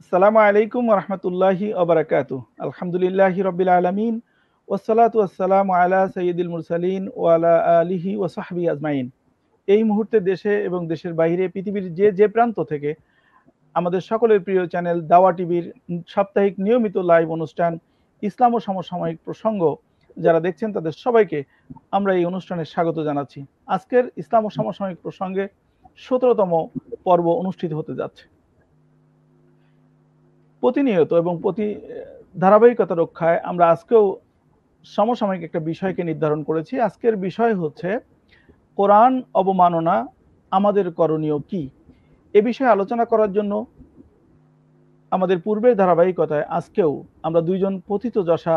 আসসালামু আলাইকুম ওয়া রাহমাতুল্লাহি ওয়া বারাকাতুহু। আলহামদুলিল্লাহি রাব্বিল আলামিন ওয়াসসালাতু ওয়াসসালামু আলা সাইয়্যিদিল মুরসালিন ওয়া আলা আলিহি ওয়া সাহবিহি আজমাইন। এই মুহূর্তে দেশে এবং দেশের বাইরে পৃথিবীর যে প্রান্ত থেকে আমাদের সকলের প্রিয় চ্যানেল দাওয়া টিভির সাপ্তাহিক নিয়মিত লাইভ অনুষ্ঠান ইসলাম ও সমসাময়িক প্রসঙ্গ যারা দেখছেন তাদের সবাইকে আমরা এই অনুষ্ঠানে স্বাগত জানাচ্ছি। আজকের ইসলাম ও সমসাময়িক প্রসঙ্গে ১৭তম পর্ব অনুষ্ঠিত হতে যাচ্ছে। প্রতিনিয়ত এবং ধারাবাহিকতা রক্ষায় আমরা আজকেও সমসাময়িক একটা বিষয়কে নির্ধারণ করেছি। আজকের বিষয় হচ্ছে কোরআন অবমাননা আমাদের করণীয় কি। এ বিষয়ে আলোচনা করার জন্য আমাদের পূর্বের ধারাবাহিকতায় আজকেও আমরা দুইজন পথিতযশা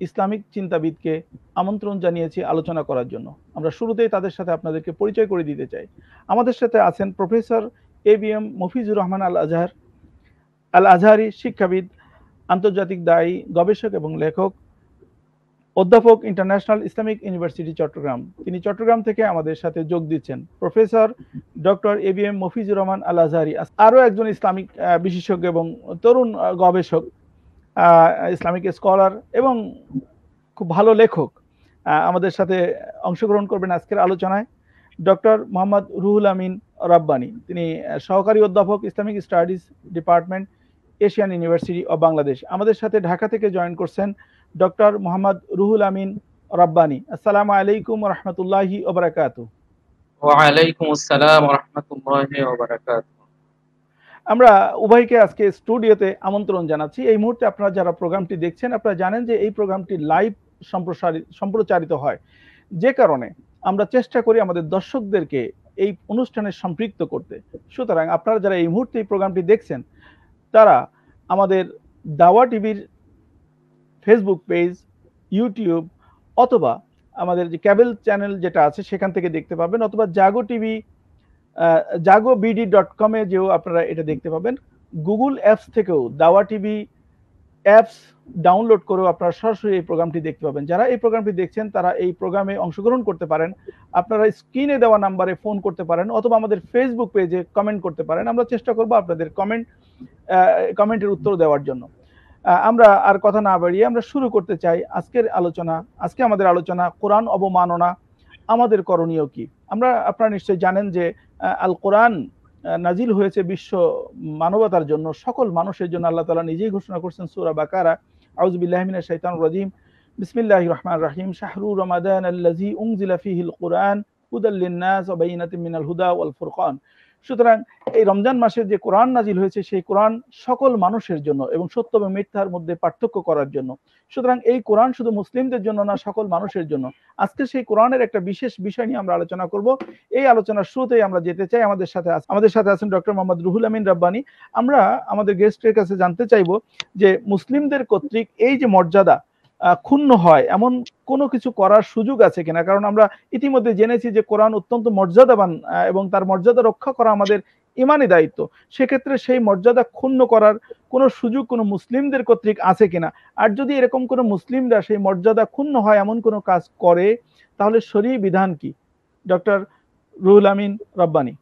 ইসলামিক চিন্তাবিদকে আমন্ত্রণ জানিয়েছি আলোচনা করার জন্য। আমরা শুরুতেই তাদের সাথে আপনাদেরকে পরিচয় করে দিতে চাই। আমাদের সাথে আছেন প্রফেসর এবিএম মফিজুর রহমান আল আজহারি, শিক্ষাবিদ, আন্তর্জাতিক দায়ী, গবেষক এবং লেখক, অধ্যাপক, ইন্টারন্যাশনাল ইসলামিক ইউনিভার্সিটি চট্টগ্রাম। তিনি চট্টগ্রাম থেকে আমাদের সাথে যোগ দিচ্ছেন। Professor doctor ABM Mofizur Rahman Al Azhari আরও একজন ইসলামিক বিশেষজ্ঞ এবং তরুণ গবেষক, ইসলামিক স্কলার এবং খুব ভালো লেখক। আমাদের সাথে অংশগ্রহণ করবেন আজকের আলোচনায় ডক্টর মোহাম্মদ রুহুল আমিন রাব্বানী। তিনি সহকারী অধ্যাপক, Islamic studies department, Asian university of Bangladesh. আমাদের সাথে ঢাকা থেকে জয়েন করছেন ডক্টর মোহাম্মদ রুহুল আমিন রাব্বানী। আসসালামু আলাইকুম ওয়া রাহমাতুল্লাহি ওয়া বারাকাতুহু। ওয়া আলাইকুম আসসালাম ওয়া রাহমাতুল্লাহি ওয়া বারাকাতুহু। আমরা উভয়কে আজকে স্টুডিওতে আমন্ত্রণ জানাচ্ছি। এই মুহূর্তে আপনারা যারা প্রোগ্রামটি দেখছেন আপনারা জানেন যে এই প্রোগ্রামটি লাইভ সম্প্রচারিত হয়, যে কারণে আমরা চেষ্টা করি আমাদের দর্শকদেরকে এই অনুষ্ঠানে সম্পৃক্ত করতে। সুতরাং আপনারা যারা এই মুহূর্তে এই প্রোগ্রামটি দেখছেন তারা আমাদের দাওয়া টিভির ফেসবুক পেজ, ইউটিউব অথবা আমাদের যে কেবল চ্যানেল যেটা আছে সেখান থেকে দেখতে পাবেন, অথবা জাগো টিভি jagobd.com যেও আপনারা এটা দেখতে পাবেন। গুগল অ্যাপস থেকেও দাওয়া টিভি অ্যাপস ডাউনলোড করেও আপনারা সরাসরি এই প্রোগ্রামটি দেখতে পাবেন। যারা এই প্রোগ্রামটি দেখছেন তারা এই প্রোগ্রামে অংশগ্রহণ করতে পারেন। আপনারা স্ক্রিনে দেওয়া নাম্বারে ফোন করতে পারেন অথবা আমাদের ফেসবুক পেজে কমেন্ট করতে পারেন। আমরা চেষ্টা করব আপনাদের কমেন্টের উত্তর দেওয়ার জন্য। আমরা আর কথা না বাড়িয়ে আমরা শুরু করতে চাই আজকের আলোচনা। আজকে আমাদের আলোচনা কোরআন অবমাননা আমাদের করণীয় কি। আপনারা নিশ্চয়ই জানেন যে আল কোরআন নাজিল হয়েছে বিশ্ব মানবতার জন্য, সকল মানুষের জন্য। আল্লাহ তাআলা নিজেই ঘোষণা করছেন সূরা বাকারা, আউযু বিল্লাহি মিনাশ শাইতানির রাজিম, বিসমিল্লাহির রহমানির রহিম, শাহরু রমাদান আল্লাযী উনজিলা ফীহিল কুরআন হুদাল লিন-নাস ওয়া বাইয়িনাতিন মিনাল হুদা ওয়াল ফুরকান। সুতরাং এই রমজান মাসে যে কোরআন নাজিল হয়েছে সেই কোরআন সকল মানুষের জন্য এবং সত্য এবং মিথ্যার মধ্যে পার্থক্য করার জন্য। সুতরাং এই কোরআন শুধু মুসলিমদের জন্য না, সকল মানুষের জন্য। আজকে সেই কোরআনের একটা বিশেষ বিষয় নিয়ে আমরা আলোচনা করব। এই আলোচনার শুরুতেই আমরা যেতে চাই আমাদের সাথে আছেন ডক্টর মোহাম্মদ রুহুল আমিন রাব্বানী। আমরা আমাদের গেস্টের কাছে জানতে চাইব যে মুসলিমদের কর্তৃক এই যে মর্যাদা ক্ষুণ্ণ হয় এমন কোনো কিছু করার সুযোগ আছে কিনা। কারণ আমরা ইতিমধ্যে জেনেছি যে কোরআন অত্যন্ত মর্যাদাবান এবং তার মর্যাদা রক্ষা করা আমাদের ইমানি দায়িত্ব। সেক্ষেত্রে সেই মর্যাদা ক্ষুণ্ণ করার কোনো সুযোগ কোনো মুসলিমদের কর্তৃক আছে কিনা, আর যদি এরকম কোনো মুসলিমরা সেই মর্যাদা ক্ষুণ্ণ হয় এমন কোনো কাজ করে তাহলে শরীয়ী বিধান কি। ডক্টর রুহুল আমিন রাব্বানী।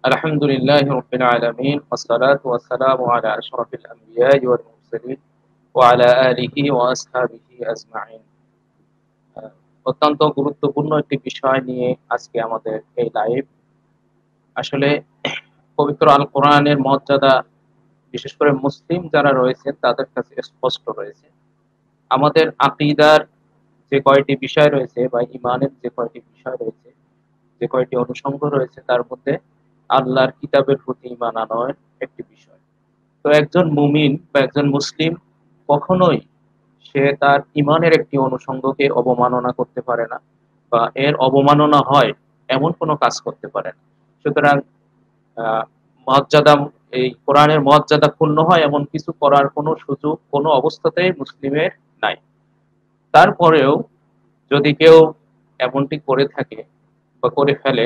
আলহামদুলিল্লাহি রাব্বিল আলামিন ওয়াসসালাতু ওয়াসসালামু আলা আশরাফিল আমবিয়া ওয়াল মুরসালিন ওয়া আলা আলিহি ওয়া আসহাবিহি আজমাইন। অত্যন্ত গুরুত্বপূর্ণ একটি বিষয় নিয়ে আজকে আমাদের এই লাইভ। আসলে পবিত্র আল কোরআনের মর্যাদা বিশেষ করে মুসলিম যারা রয়েছেন তাদের কাছে স্পষ্ট রয়েছে। আমাদের আকীদার যে কয়টি বিষয় রয়েছে বা ঈমানের যে কয়টি বিষয় রয়েছে, যে কয়টি অনুষঙ্গ রয়েছে, তার মধ্যে আল্লাহর কিতাবের প্রতি ঈমান আনার একটি বিষয়। তো একজন মুমিন বা একজন মুসলিম কখনোই সে তার ঈমানের একটি অনুষঙ্গকে অবমাননা করতে পারে না বা এর অবমাননা হয় এমন কোনো কাজ করতে পারে না। সুতরাং মর্যাদা, এই কোরআনের মর্যাদা ক্ষুণ্ণ হয় এমন কিছু করার কোনো সুযোগ কোনো অবস্থাতেই মুসলিমের নাই। তারপরেও যদি কেউ এমনটি করে থাকে বা করে ফেলে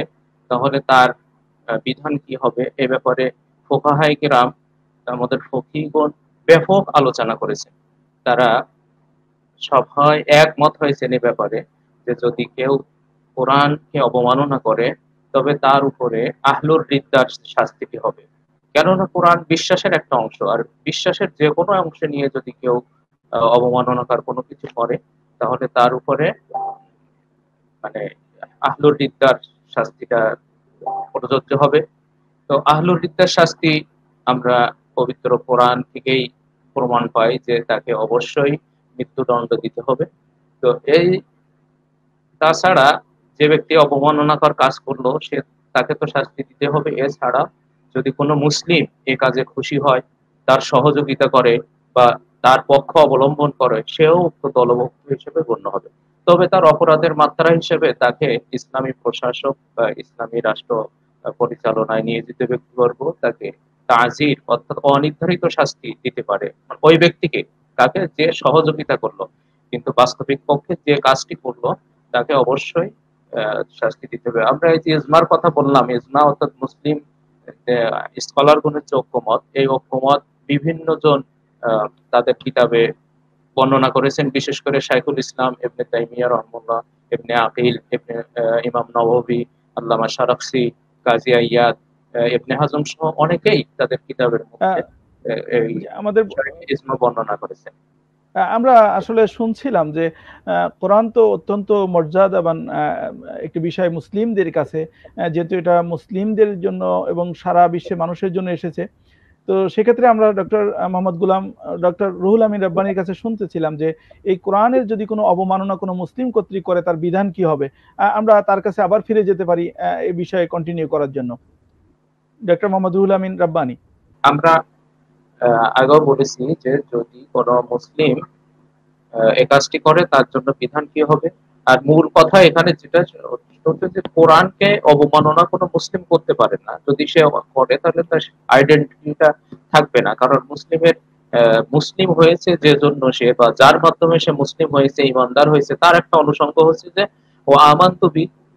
তাহলে তার বিধান কি হবে এ ব্যাপারে ফুকাহায়ে কেরাম, আমাদের ফকিহগণ ব্যাপক আলোচনা করেছেন। তারা সবাই একমত হয়েছেন এ ব্যাপারে যে যদি কেউ কোরআনকে অবমাননা করে তবে তার উপরে আহলুর রিদ্দার শাস্তিটি হবে। কেননা কোরআন বিশ্বাসের একটা অংশ, আর বিশ্বাসের যে কোনো অংশ নিয়ে যদি কেউ অবমাননাকার কোনো কিছু করে, তাহলে তার উপরে মানে আহলুর রিদ্দার শাস্তিটা প্রযোজ্য হবে। তো আহলুর রিদ্দার শাস্তি আমরা পবিত্র কোরআন থেকেই প্রমাণ পাই যে তাকে অবশ্যই মৃত্যুদণ্ড দিতে হবে। তো এই তাছাড়া যে ব্যক্তি অবমাননাকর কাজ করলো সে, তাকে তো শাস্তি দিতে হবে। এছাড়া যদি কোনো মুসলিম এ কাজে খুশি হয়, তার সহযোগিতা করে বা তার পক্ষ অবলম্বন করে, সেও উক্ত দলভুক্ত হিসেবে গণ্য হবে। তবে তার অপরাধের মাত্রা হিসেবে তাকে ইসলামী প্রশাসক বা ইসলামী রাষ্ট্র পরিচালনায় নিয়োজিত ব্যক্তিবর্গ তাকে তাজির অর্থাৎ অনির্ধারিত শাস্তি দিতে পারে, মানে ওই ব্যক্তিকে, তাকে যে সহযোগিতা করলো। কিন্তু বাস্তবিক পক্ষে যে কাজটি করলো তাকে অবশ্যই শাস্তি দিতে হবে। আমরা এই যে ইজমার কথা বললাম, ইজমা অর্থাৎ মুসলিম স্কলারগণের যে ঐক্যমত, এই ঐক্যমত বিভিন্ন জন তাদের কিতাবে বর্ণনা করেছেন। বিশেষ করে শাইখুল ইসলাম ইবনে তাইমিয়া রহমাহুল্লাহ, ইবনে আকিল, ইবনে ইমাম নববী, আল্লামা শারাফসি, কাজী আইয়াদ, ইবনে হাজম সহ অনেকেই তাদের কিতাবের মধ্যে এই আমাদের ইজমা বর্ণনা করেছেন। আমরা আসলে শুনছিলাম যে কোরআন তো অত্যন্ত মর্যাদাবান একটি বিষয় মুসলিমদের কাছে, যেহেতু এটা মুসলিমদের জন্য এবং সারা বিশ্বের মানুষের জন্য এসেছে। তো সেক্ষেত্রে আমরা ডক্টর রুহুল আমিন রাব্বানির কাছে শুনতেছিলাম যে এই কোরআনের যদি কোনো অবমাননা কোনো মুসলিম কর্তৃক করে তার বিধান কি হবে। আমরা তার কাছে আবার ফিরে যেতে পারি এই বিষয়ে কন্টিনিউ করার জন্য। ডক্টর মোহাম্মদ রুহুল আমিন রাব্বানি। আমরা আগেও বলেছি যে যদি কোনো মুসলিম এই কাজটি করে তার জন্য বিধান কি হবে। আর মূল কথা এখানে যেটা হচ্ছে যে কোরআনকে অবমাননা কোনো মুসলিম করতে পারে না। যদি সে করে তাহলে তার আইডেন্টিটিটা থাকবে না। কারণ মুসলিম হয়েছে যে জন্য সে, বা যার মাধ্যমে সে মুসলিম হয়েছে, ইমানদার হয়েছে, তার একটা অনুষঙ্গ হচ্ছে যে ও আমান্তু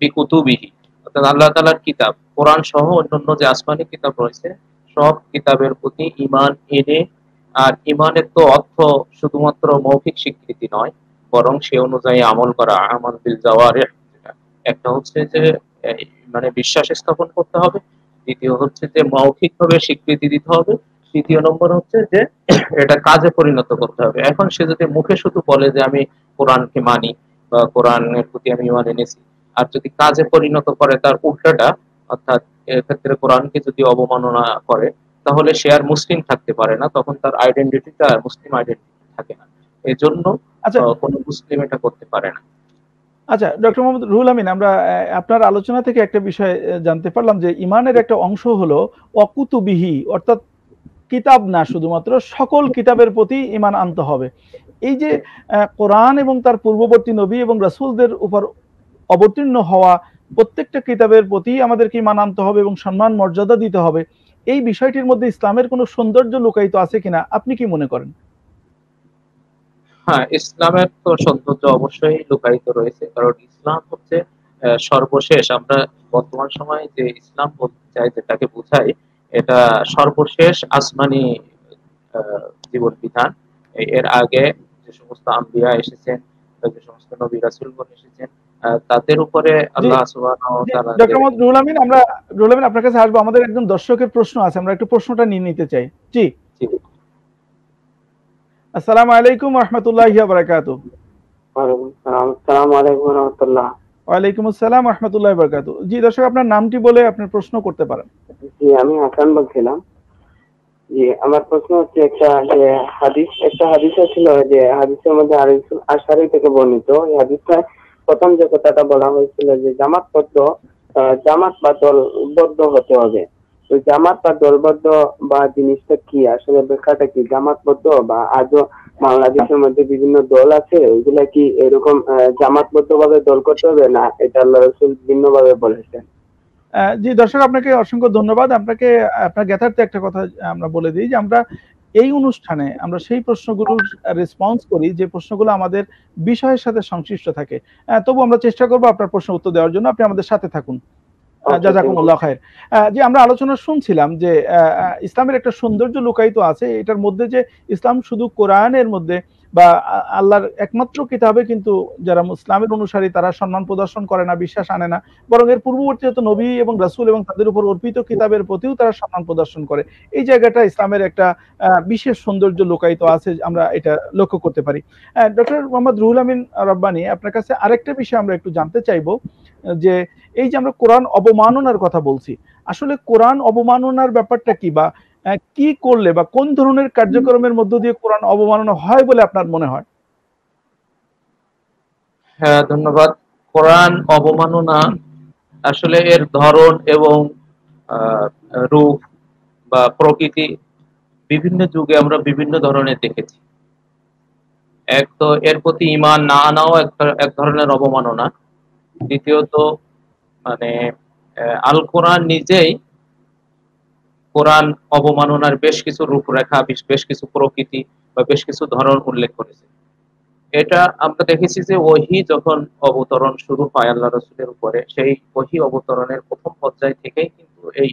বিকুতুবিহি, অর্থাৎ আল্লাহ তাআলার কিতাব কোরআন সহ অন্যান্য যে আসমানি কিতাব রয়েছে সব কিতাবের প্রতি ঈমান এনে, আর ঈমানের তো অর্থ শুধুমাত্র মৌখিক স্বীকৃতি নয়, বরং সে অনুযায়ী আমল করা, আমাল বিল জাওয়ারিহ। একটা হচ্ছে যে মানে বিশ্বাস স্থাপন করতে হবে, দ্বিতীয় হচ্ছে যে মৌখিকভাবে স্বীকৃতি দিতে হবে, তৃতীয় নম্বর হচ্ছে যে এটা কাজে পরিণত করতে হবে। এখন সে যদি মুখে শুধু বলে যে আমি কোরআনকে মানি বা কোরআনের প্রতি আমি ঈমান এনেছি, আর যদি কাজে পরিণত করে তার উল্টাটা, অর্থাৎ এক্ষেত্রে কোরআনকে যদি অবমাননা করে, তাহলে সে আর মুসলিম থাকতে পারে না, তখন তার আইডেন্টিটিটা মুসলিম আইডেন্টিটি থাকে না। এই জন্য আচ্ছা কোনো মুসলিম এটা করতে পারে না। আচ্ছা, ডক্টর মোহাম্মদ রুহুল আমিন, আমরা আপনার আলোচনা থেকে একটা বিষয় জানতে পারলাম যে ইমানের একটা অংশ হলো অকুতুবিহি, অর্থাৎ কিতাব না, শুধুমাত্র সকল কিতাবের প্রতি ইমান আনতে হবে। এই যে কোরআন এবং তার পূর্ববর্তী নবী এবং রাসূলদের উপর অবতীর্ণ হওয়া প্রত্যেকটা কিতাবের প্রতি আমাদেরকে ইমান আনতে হবে এবং সম্মান মর্যাদা দিতে হবে, এই বিষয়টির মধ্যে ইসলামের কোনো সৌন্দর্য লুকায়িত আছে কিনা আপনি কি মনে করেন? হ্যাঁ, ইসলামের তো সৌন্দর্য অবশ্যই লুকায়িত রয়েছে, কারণ ইসলাম হচ্ছে সর্বশেষ। আমরা বর্তমান সময়ে যে ইসলাম বলতে চাই, যেটাকে বোঝাই, এটা সর্বশেষ আসমানি জীবন বিধান। এর আগে যে সমস্ত আম্বিয়া এসেছেন, যে সমস্ত নবী রাসূলগণ এসেছেন, তাদের উপরে জি আল্লাহ সুবহানাহু ওয়া জি, তাআলা যে ডক্টর মোহাম্মদ রুহুল আমিন আপনার কাছে আসবো। আমাদের একজন দর্শকের প্রশ্ন আছে, আমরা একটু প্রশ্নটা নিয়ে নিতে চাই। জি, আসসালামু আলাইকুম ওয়া রাহমাতুল্লাহি ওয়া বারাকাতুহু। আসসালামু আলাইকুম ওয়া রাহমাতুল্লাহ। ওয়ালাইকুম আসসালাম ওয়া রাহমাতুল্লাহি ওয়া বারাকাতুহু। জি দর্শক, আপনার নামটি বলে আপনার প্রশ্ন করতে পারেন। জি, আমি হাসান বলছিলাম। জি, আমার প্রশ্ন হচ্ছে একটা হাদিসে ছিল যে হাদিসের মধ্যে আশআরী থেকে বর্ণিত। এই হাদিসটা প্রথম যে কথাটা বলা হয়েছিল যে জামাত বা দলবদ্ধ হতে হবে। তো জামাত বা দলবদ্ধ বা জিনিসটা কি, আসলে ব্যাখ্যাটা কি? জামাতবদ্ধ বা আজও বাংলাদেশের মধ্যে বিভিন্ন দল আছে, ওইগুলা কি এরকম জামাতবদ্ধ ভাবে দল করতে হবে, না এটা আল্লাহ রাসূল ভিন্ন ভাবে বলেছেন? জি দর্শক, আপনাকে অসংখ্য ধন্যবাদ। আপনাকে আপনার জ্ঞাতার্থে একটা কথা আমরা বলে দিই যে আমরা এই অনুষ্ঠানে আমরা সেই প্রশ্নগুলোর রেসপন্স করি যে প্রশ্নগুলো আমাদের বিষয়ের সাথে সংশ্লিষ্ট থাকে। তবু আমরা চেষ্টা করব আপনার প্রশ্ন উত্তর দেওয়ার জন্য। আপনি আমাদের সাথে থাকুন। জাযাকুমুল্লাহ খায়ের। যে আমরা আলোচনা শুনছিলাম যে ইসলামের একটা সৌন্দর্য লুকায়িত আছে এটার মধ্যে, যে ইসলাম শুধু কোরআনের মধ্যে বা আল্লাহর একমাত্র কিতাবে কিন্তু যারা ইসলামের অনুসারী তারা সম্মান প্রদর্শন করে না, বিশ্বাস আনে না, বরং এর পূর্ববর্তী যত নবী এবং রাসূল এবং তাদের উপর অর্পিত কিতাবের প্রতিও তারা সম্মান প্রদর্শন করে। এই জায়গাটা ইসলামের একটা বিশেষ সৌন্দর্য লুকায়িত আছে, আমরা এটা লক্ষ্য করতে পারি। ডক্টর মোহাম্মদ রুহুল আমিন রব্বানী, আপনার কাছে আরেকটা বিষয় আমরা একটু জানতে চাইবো, যে এই যে আমরা কোরআন অবমাননার কথা বলছি, আসলে কোরআন অবমাননার ব্যাপারটা কি, বা কি করলে বা কোন ধরনের কার্যক্রমের মধ্য দিয়ে কোরআন অবমাননা হয় বলে আপনার মনে হয়? হ্যাঁ, ধন্যবাদ। কোরআন অবমাননা আসলে এর ধরন এবং রূপ বা প্রকৃতি বিভিন্ন যুগে আমরা বিভিন্ন ধরনের দেখেছি। এক তো এর প্রতি ঈমান না আনাও এক ধরনের অবমাননা। দ্বিতীয়ত মানে আল কোরআন নিজেই কোরআন অবমাননার বেশ কিছু রূপরেখা, বেশ কিছু প্রকৃতি বা বেশ কিছু ধরন উল্লেখ করেছে। এটা আমরা দেখেছি যে ওহী যখন অবতরণ শুরু হয় আল্লাহ রাসূলের উপরে, সেই ওহী অবতরণের প্রথম পর্যায় থেকেই কিন্তু এই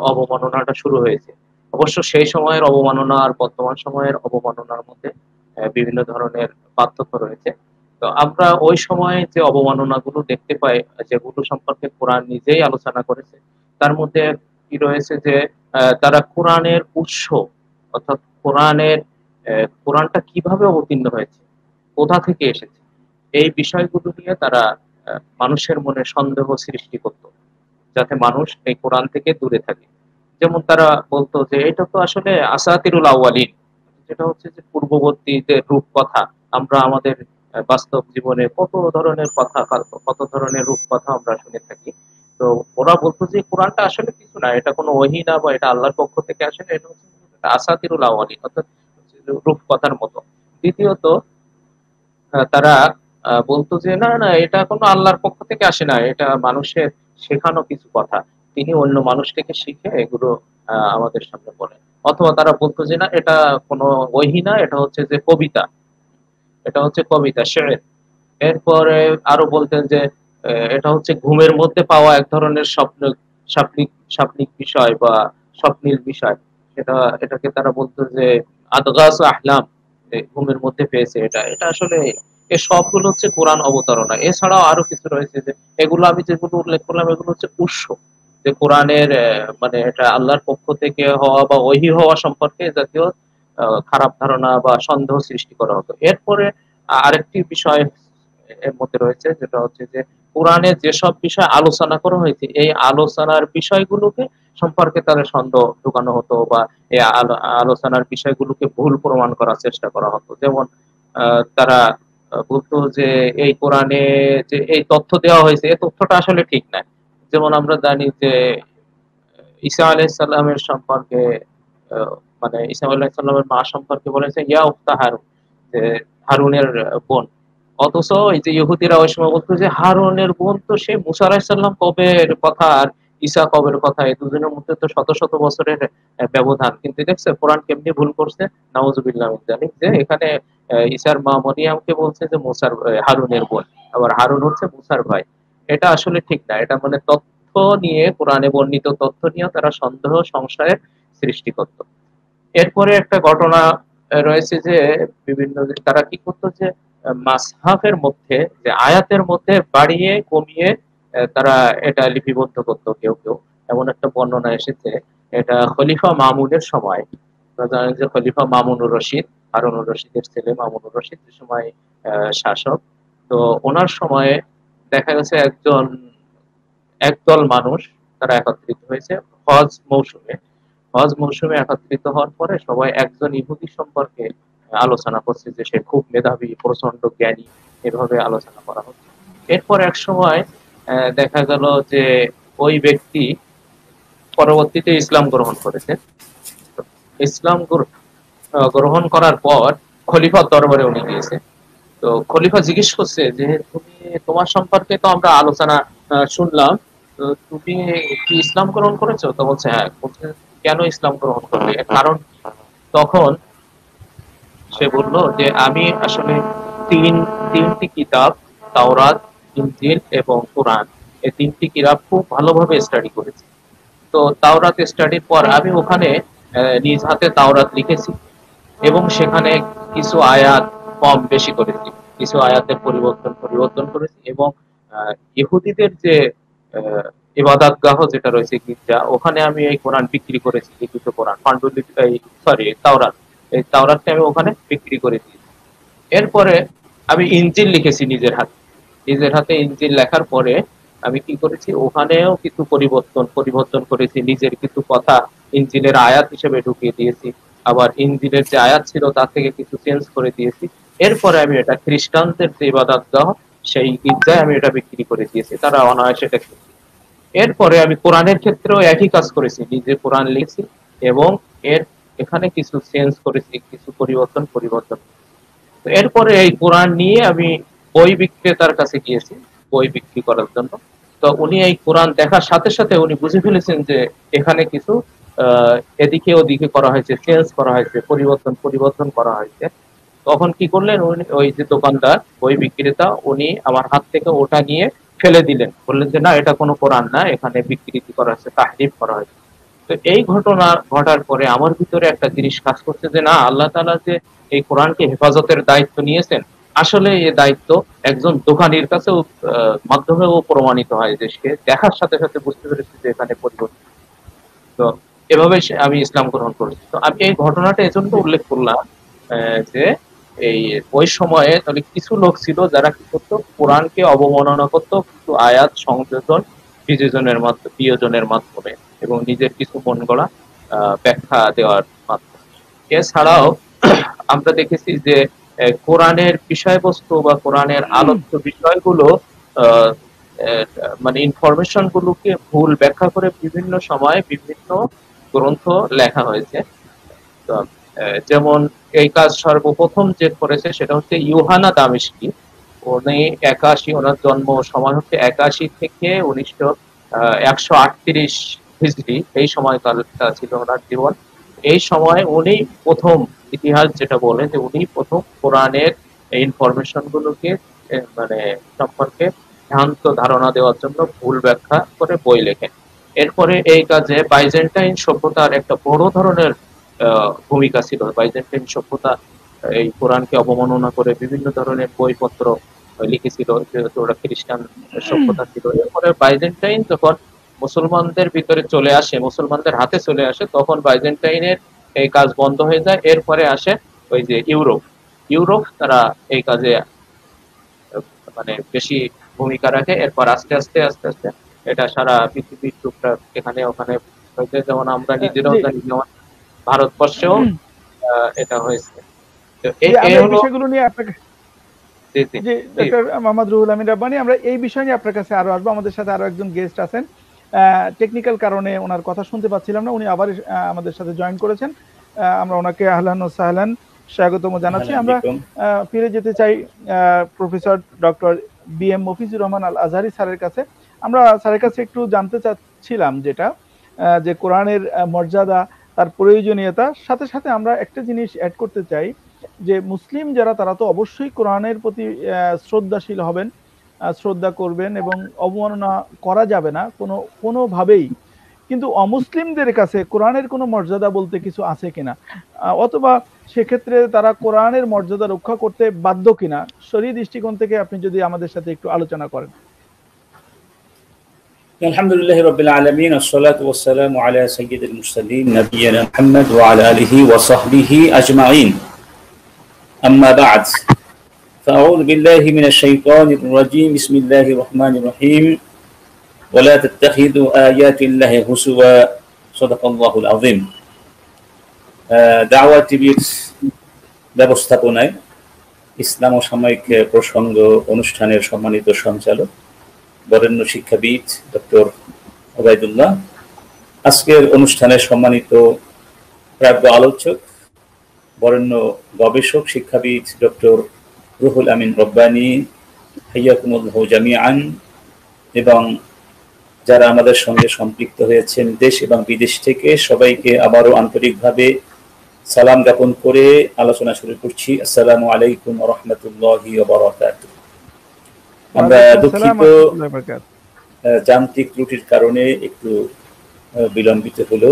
অবমাননাটা শুরু হয়েছে। অবশ্য সেই সময়ের অবমাননা আর বর্তমান সময়ের অবমাননার মধ্যে বিভিন্ন ধরনের পার্থক্য রয়েছে। তো আমরা ওই সময়ে যে অবমাননাগুলো দেখতে পাই, যেগুলো সম্পর্কে কোরআন নিজেই আলোচনা করেছে, তার মধ্যে কি রয়েছে যে তারা কোরআনের উৎস, অর্থাৎ কোরআনটা কিভাবে অবতীর্ণ হয়েছে, কোথা থেকে এসেছে, এই বিষয়গুলো নিয়ে তারা মানুষের মনে সন্দেহ সৃষ্টি করত, যাতে মানুষ এই কোরআন থেকে দূরে থাকে। যেমন তারা বলতো যে এটা তো আসলে আসাতিরুল আউয়ালিন, যেটা হচ্ছে যে পূর্ববর্তীদের রূপকথা। আমরা আমাদের বাস্তব জীবনে কত ধরনের কথা, কত ধরনের রূপকথা আমরা শুনে থাকি। তো ওরা বলতো যে কোরআনটা আসলে কিছু না, এটা কোনো ওহী না বা এটা আল্লাহর পক্ষ থেকে আসে না, এটা হচ্ছে আসাতিরুল আউয়ালিন, অর্থাৎ রূপকথার মতো। দ্বিতীয়ত তারা বলতো যে না না, এটা কোনো আল্লাহর পক্ষ থেকে আসে না, এটা মানুষের শেখানো কিছু কথা, তিনি অন্য মানুষ থেকে শিখে এগুলো আমাদের সামনে বলেন। অথবা তারা বলতো যে না, এটা কোনো ওহী না, এটা হচ্ছে যে কবিতা, এটা হচ্ছে কবিতা, শের। এরপরে আরো বলতেন যে এটা হচ্ছে ঘুমের মধ্যে পাওয়া এক ধরনের স্বপ্নিক স্বপ্নিক বিষয় বা স্বপ্নের বিষয়। এটাকে তারা বলতো যে আদগাস আহলাম, ঘুমের মধ্যে পেয়েছে। এটা এটা আসলে এ সবগুলো হচ্ছে কোরআন অবতারণা। এছাড়াও আরো কিছু রয়েছে, যে এগুলো আমি যেগুলো উল্লেখ করলাম এগুলো হচ্ছে উৎস, যে কোরআনের মানে এটা আল্লাহর পক্ষ থেকে হওয়া বা ওহী হওয়া সম্পর্কে এ জাতীয় খারাপ ধারণা বা সন্দেহ সৃষ্টি করা হতো। এরপরে আরেকটি বিষয় এর মধ্যে রয়েছে, যেটা হচ্ছে যে কোরআনে যেসব বিষয় আলোচনা করা হয়েছে, এই আলোচনার বিষয়গুলোকে সম্পর্কে তাদের সন্দেহ ঢুকানো হতো, বা এই আলোচনার বিষয়গুলোকে ভুল প্রমাণ করার চেষ্টা করা হতো। যেমন তারা বলতো যে এই কোরআনে যে এই তথ্য দেওয়া হয়েছে, এই তথ্যটা আসলে ঠিক না। যেমন আমরা জানি যে ঈসা আলাইহিস সালামের সম্পর্কে মানে ঈসা আলাইহিস সালামের মা সম্পর্কে বলেছে ইয়া উখতা হারুন, যে হারুনের বোন। অথচ এই যে ইহুদিরা ওই সময় বলতো যে হারুনের বোন তো সে মুসা আলাইহিস সালাম কবের কথা আর ঈসা কবের কথা, এই দুজনের মধ্যে তো শত শত বছরের ব্যবধান। কিন্তু দেখছে কোরআন কেমনি ভুল করছে, নাউজুবিল্লাহ মিন যালিক, যে এখানে ঈসার মা মরিয়ামকে বলছে যে হারুনের বোন, আবার হারুন হচ্ছে মুসার ভাই। এটা আসলে ঠিক না। এটা মানে তথ্য নিয়ে, কোরআনে বর্ণিত তথ্য নিয়ে তারা সন্দেহ সংশয়ের সৃষ্টি করত। এরপরে একটা ঘটনা রয়েছে যে বিভিন্ন তারা কি করতো যে মাসহাফের মধ্যে, যে আয়াতের মধ্যে বাড়িয়ে কমিয়ে তারা এটা লিপিবদ্ধ করতো কেউ কেউ। এমন একটা বর্ণনা এসেছে, এটা খলিফা মামুনের সময়। আপনারা জানেন যে খলিফা মামুনুর রশিদ, হারুনুর রশিদের ছেলে মামুনুর রশিদ যে সময় শাসক। তো ওনার সময়ে দেখা গেছে একদল মানুষ তারা একত্রিত হয়েছে হজ মৌসুমে। হজ মৌসুমে একত্রিত হওয়ার পরে সবাই একজন ইহুদি সম্পর্কে আলোচনা করছে, যে সে খুব মেধাবী, প্রচন্ড জ্ঞানী, এভাবে আলোচনা করা হচ্ছে। এরপর এক সময় দেখা গেল যে ওই ব্যক্তি পরবর্তীতে ইসলাম গ্রহণ করেছে। ইসলাম গ্রহণ করার পর খলিফার দরবারে উনি গিয়েছে। তো খলিফা জিজ্ঞেস করছে যে তুমি, তোমার সম্পর্কে তো আমরা আলোচনা শুনলাম, তো তুমি কি ইসলাম গ্রহণ করেছো? তো বলছে হ্যাঁ। বলছে কেন ইসলাম গ্রহণ করবে, এর কারণ? তখন সে বলল যে আমি আসলে তিনটি কিতাব, তাওরাত, ইনজিল এবং কোরআন, এই তিনটি কিতাব খুব ভালোভাবে স্টাডি করেছি। তো তাওরাত স্টাডির পর আমি ওখানে নিজ হাতে তাওরাত লিখেছি, এবং সেখানে কিছু আয়াত কম বেশি করেছি, কিছু আয়াতের পরিবর্তন করেছি, এবং ইহুদিদের যে ইবাদতগাহ যেটা রয়েছে গির্জা, ওখানে আমি এই কোরআন বিক্রি করেছি, লিখিত কোরআন পাণ্ডুলিপি, সরি তাওরাত, এই তাওরাতকে আমি ওখানে বিক্রি করে দিয়েছি। এরপরে আমি ইনজিল লিখেছি নিজের হাতে ইনজিল লেখার পরে আমি কি করেছি, ওখানেও কিছু পরিবর্তন করেছি, নিজের কিছু কথা ইনজিলের আয়াত হিসেবে ঢুকিয়ে দিয়েছি, আবার ইনজিলের যে আয়াত ছিল তার থেকে কিছু চেঞ্জ করে দিয়েছি। এরপরে আমি এটা খ্রিস্টানদের যে ইবাদতগাহ, সেই গির্জায় আমি এটা বিক্রি করে দিয়েছি, তারা অনায়াসে এটা কিনছে। এরপরে আমি কোরআনের ক্ষেত্রেও একই কাজ করেছি, নিজে কোরআন লিখছি এবং এখানে কিছু চেঞ্জ করেছি, কিছু পরিবর্তন। তো এরপরে এই কোরআন নিয়ে আমি বই বিক্রেতার কাছে গিয়েছি বই বিক্রি করার জন্য। তো উনি এই কোরআন দেখার সাথে সাথে উনি বুঝে ফেলেছেন যে এখানে কিছু এদিকে ওদিকে করা হয়েছে, চেঞ্জ করা হয়েছে, পরিবর্তন করা হয়েছে। তখন কি করলেন, উনি ওই যে দোকানদার বই বিক্রেতা, উনি আমার হাত থেকে ওটা নিয়ে ফেলে দিলেন, বললেন যে না, এটা কোনো কোরআন না, এখানে বিকৃতি করা হয়েছে, তাহরিফ করা হয়েছে। তো এই ঘটনা ঘটার পরে আমার ভিতরে একটা জিনিস কাজ করছে যে না, আল্লাহ তাআলা যে এই কোরআনকে হেফাজতের দায়িত্ব নিয়েছেন, আসলে এই দায়িত্ব একজন দোকানির কাছেও মাধ্যমেও প্রমাণিত হয়, যে সে দেখার সাথে সাথে বুঝতে পেরেছে যে এখানে পরিবর্তন। তো এভাবে আমি ইসলাম গ্রহণ করেছি। তো আমি এই ঘটনাটা এজন্য উল্লেখ করলাম যে এই ওই সময়ে তাহলে কিছু লোক ছিল যারা কি করতো, কোরআনকে অবমাননা করতো কিছু আয়াত সংযোজন বিয়োজনের মাধ্যমে এবং নিজের কিছু মন গড়া ব্যাখ্যা দেওয়ার মাধ্যমে। এছাড়াও আমরা দেখেছি যে কোরআনের বিষয়বস্তু বা কোরআনের আলোচ্য বিষয়গুলো আহ, মানে ইনফরমেশন গুলোকে ভুল ব্যাখ্যা করে বিভিন্ন সময় বিভিন্ন গ্রন্থ লেখা হয়েছে। তো যেমন এই কাজ সর্বপ্রথম যে করেছে সেটা হচ্ছে ইউহানা দামেশকি। উনি 81, ওনার জন্ম সময় হচ্ছে 81 থেকে 138 হিজরি, এই সময়কালটা ছিল ওনার জীবন। এই সময় উনি প্রথম, ইতিহাস যেটা বলে যে উনি প্রথম কোরআনের ইনফরমেশন গুলোকে মানে সম্পর্কে ভ্রান্ত ধারণা দেওয়ার জন্য ভুল ব্যাখ্যা করে বই লেখেন। এরপরে এই কাজে বাইজেন্টাইন সভ্যতার একটা বড় ধরনের ভূমিকা ছিল। বাইজেন্টাইন সভ্যতা এই কোরআনকে অবমাননা করে বিভিন্ন ধরনের বইপত্র লিখেছিল, যেহেতু ওরা খ্রিস্টান সভ্যতা ছিল। এরপরে বাইজেন্টাইন যখন মুসলমানদের ভিতরে চলে আসে, মুসলমানদের হাতে চলে আসে, তখন বাইজেন্টাইনের এই কাজ বন্ধ হয়ে যায়। এরপরে আসে ওই যে ইউরোপ তারা এই কাজে মানে বেশি ভূমিকা রাখে। এরপর আস্তে আস্তে এটা সারা পৃথিবীর টুকটাক এখানে ওখানে হয়েছে, যেমন আমরা নিজেরাও জানি, যেমন ভারতবর্ষেও এটা হয়েছে। তো এই হলো বিষয়গুলো নিয়ে আপনাকে, জি ডক্টর মোহাম্মদ রুহুল আমিন রাব্বানী, আমরা এই বিষয় নিয়ে আপনার কাছে আরো আসবো। আমাদের সাথে আরো একজন গেস্ট আছেন, টেকনিক্যাল কারণে ওনার কথা শুনতে পাচ্ছিলাম না, উনি আবার আমাদের সাথে জয়েন করেছেন। আমরা ওনাকে আহলান ও সাহলান স্বাগতম জানাচ্ছি। আমরা ফিরে যেতে চাই professor doctor BM Mofizur Rahman Al Azhari স্যারের কাছে। আমরা স্যারের কাছে একটু জানতে চাচ্ছিলাম যেটা যে কোরআনের মর্যাদা, তার প্রয়োজনীয়তা, সাথে সাথে আমরা একটা জিনিস অ্যাড করতে চাই যে মুসলিম যারা, তারা তো অবশ্যই কোরআনের প্রতি শ্রদ্ধাশীল হবেন, শ্রদ্ধা করবেন এবং অবমাননা করা যাবে না কোনোভাবেই। কিন্তু অমুসলিমদের কাছে কোরআনের কোনো মর্যাদা বলতে কিছু আছে কিনা, অথবা সেক্ষেত্রে তারা কোরআনের মর্যাদা রক্ষা করতে বাধ্য কিনা, শরীয়ত দৃষ্টিকোণ থেকে আপনি যদি আমাদের সাথে একটু আলোচনা করেন। আলহামদুলিল্লাহি রাব্বিল আলামিন, আসসালাতু ওয়াসসালামু আলা সাইয়্যিদিল মুরসালিন নবিয়িনা মুহাম্মদ ওয়া আলা আলিহি ওয়া সাহবিহি আজমাইন। আম্মা বা'দ, ফাআউযু বিল্লাহি মিনাশ শাইতানির রাজীম। বিসমিল্লাহির রহমানির রহিম। ওয়া লা তাত্তাখিযু আয়াতিল্লাহি হুজুওয়া। সাদাকাল্লাহুল আযীম। দাওয়া টিভির ব্যবস্থাপনায় ইসলাম ও সাময়িক প্রসঙ্গ অনুষ্ঠানের সম্মানিত সঞ্চালক বরেণ্য শিক্ষাবিদ ডক্টর ওবায়দুল্লাহ, আজকের অনুষ্ঠানের সম্মানিত প্রাজ্ঞ আলোচক বরেণ্য গবেষক শিক্ষাবিদ ডক্টর রুহুল আমিন রব্বানী, হাইয়াকুমুল্লাহু জামিআন, এবং যারা আমাদের সঙ্গে সম্পৃক্ত হয়েছেন দেশ এবং বিদেশ থেকে, সবাইকে আবারও আন্তরিকভাবে সালাম জ্ঞাপন করে আলোচনা শুরু করছি। আসসালামু আলাইকুম ওয়া রাহমাতুল্লাহি ওয়া বারাকাতুহু। আমরা দুঃখিত, যান্ত্রিক ত্রুটির কারণে একটু বিলম্বিত হলো,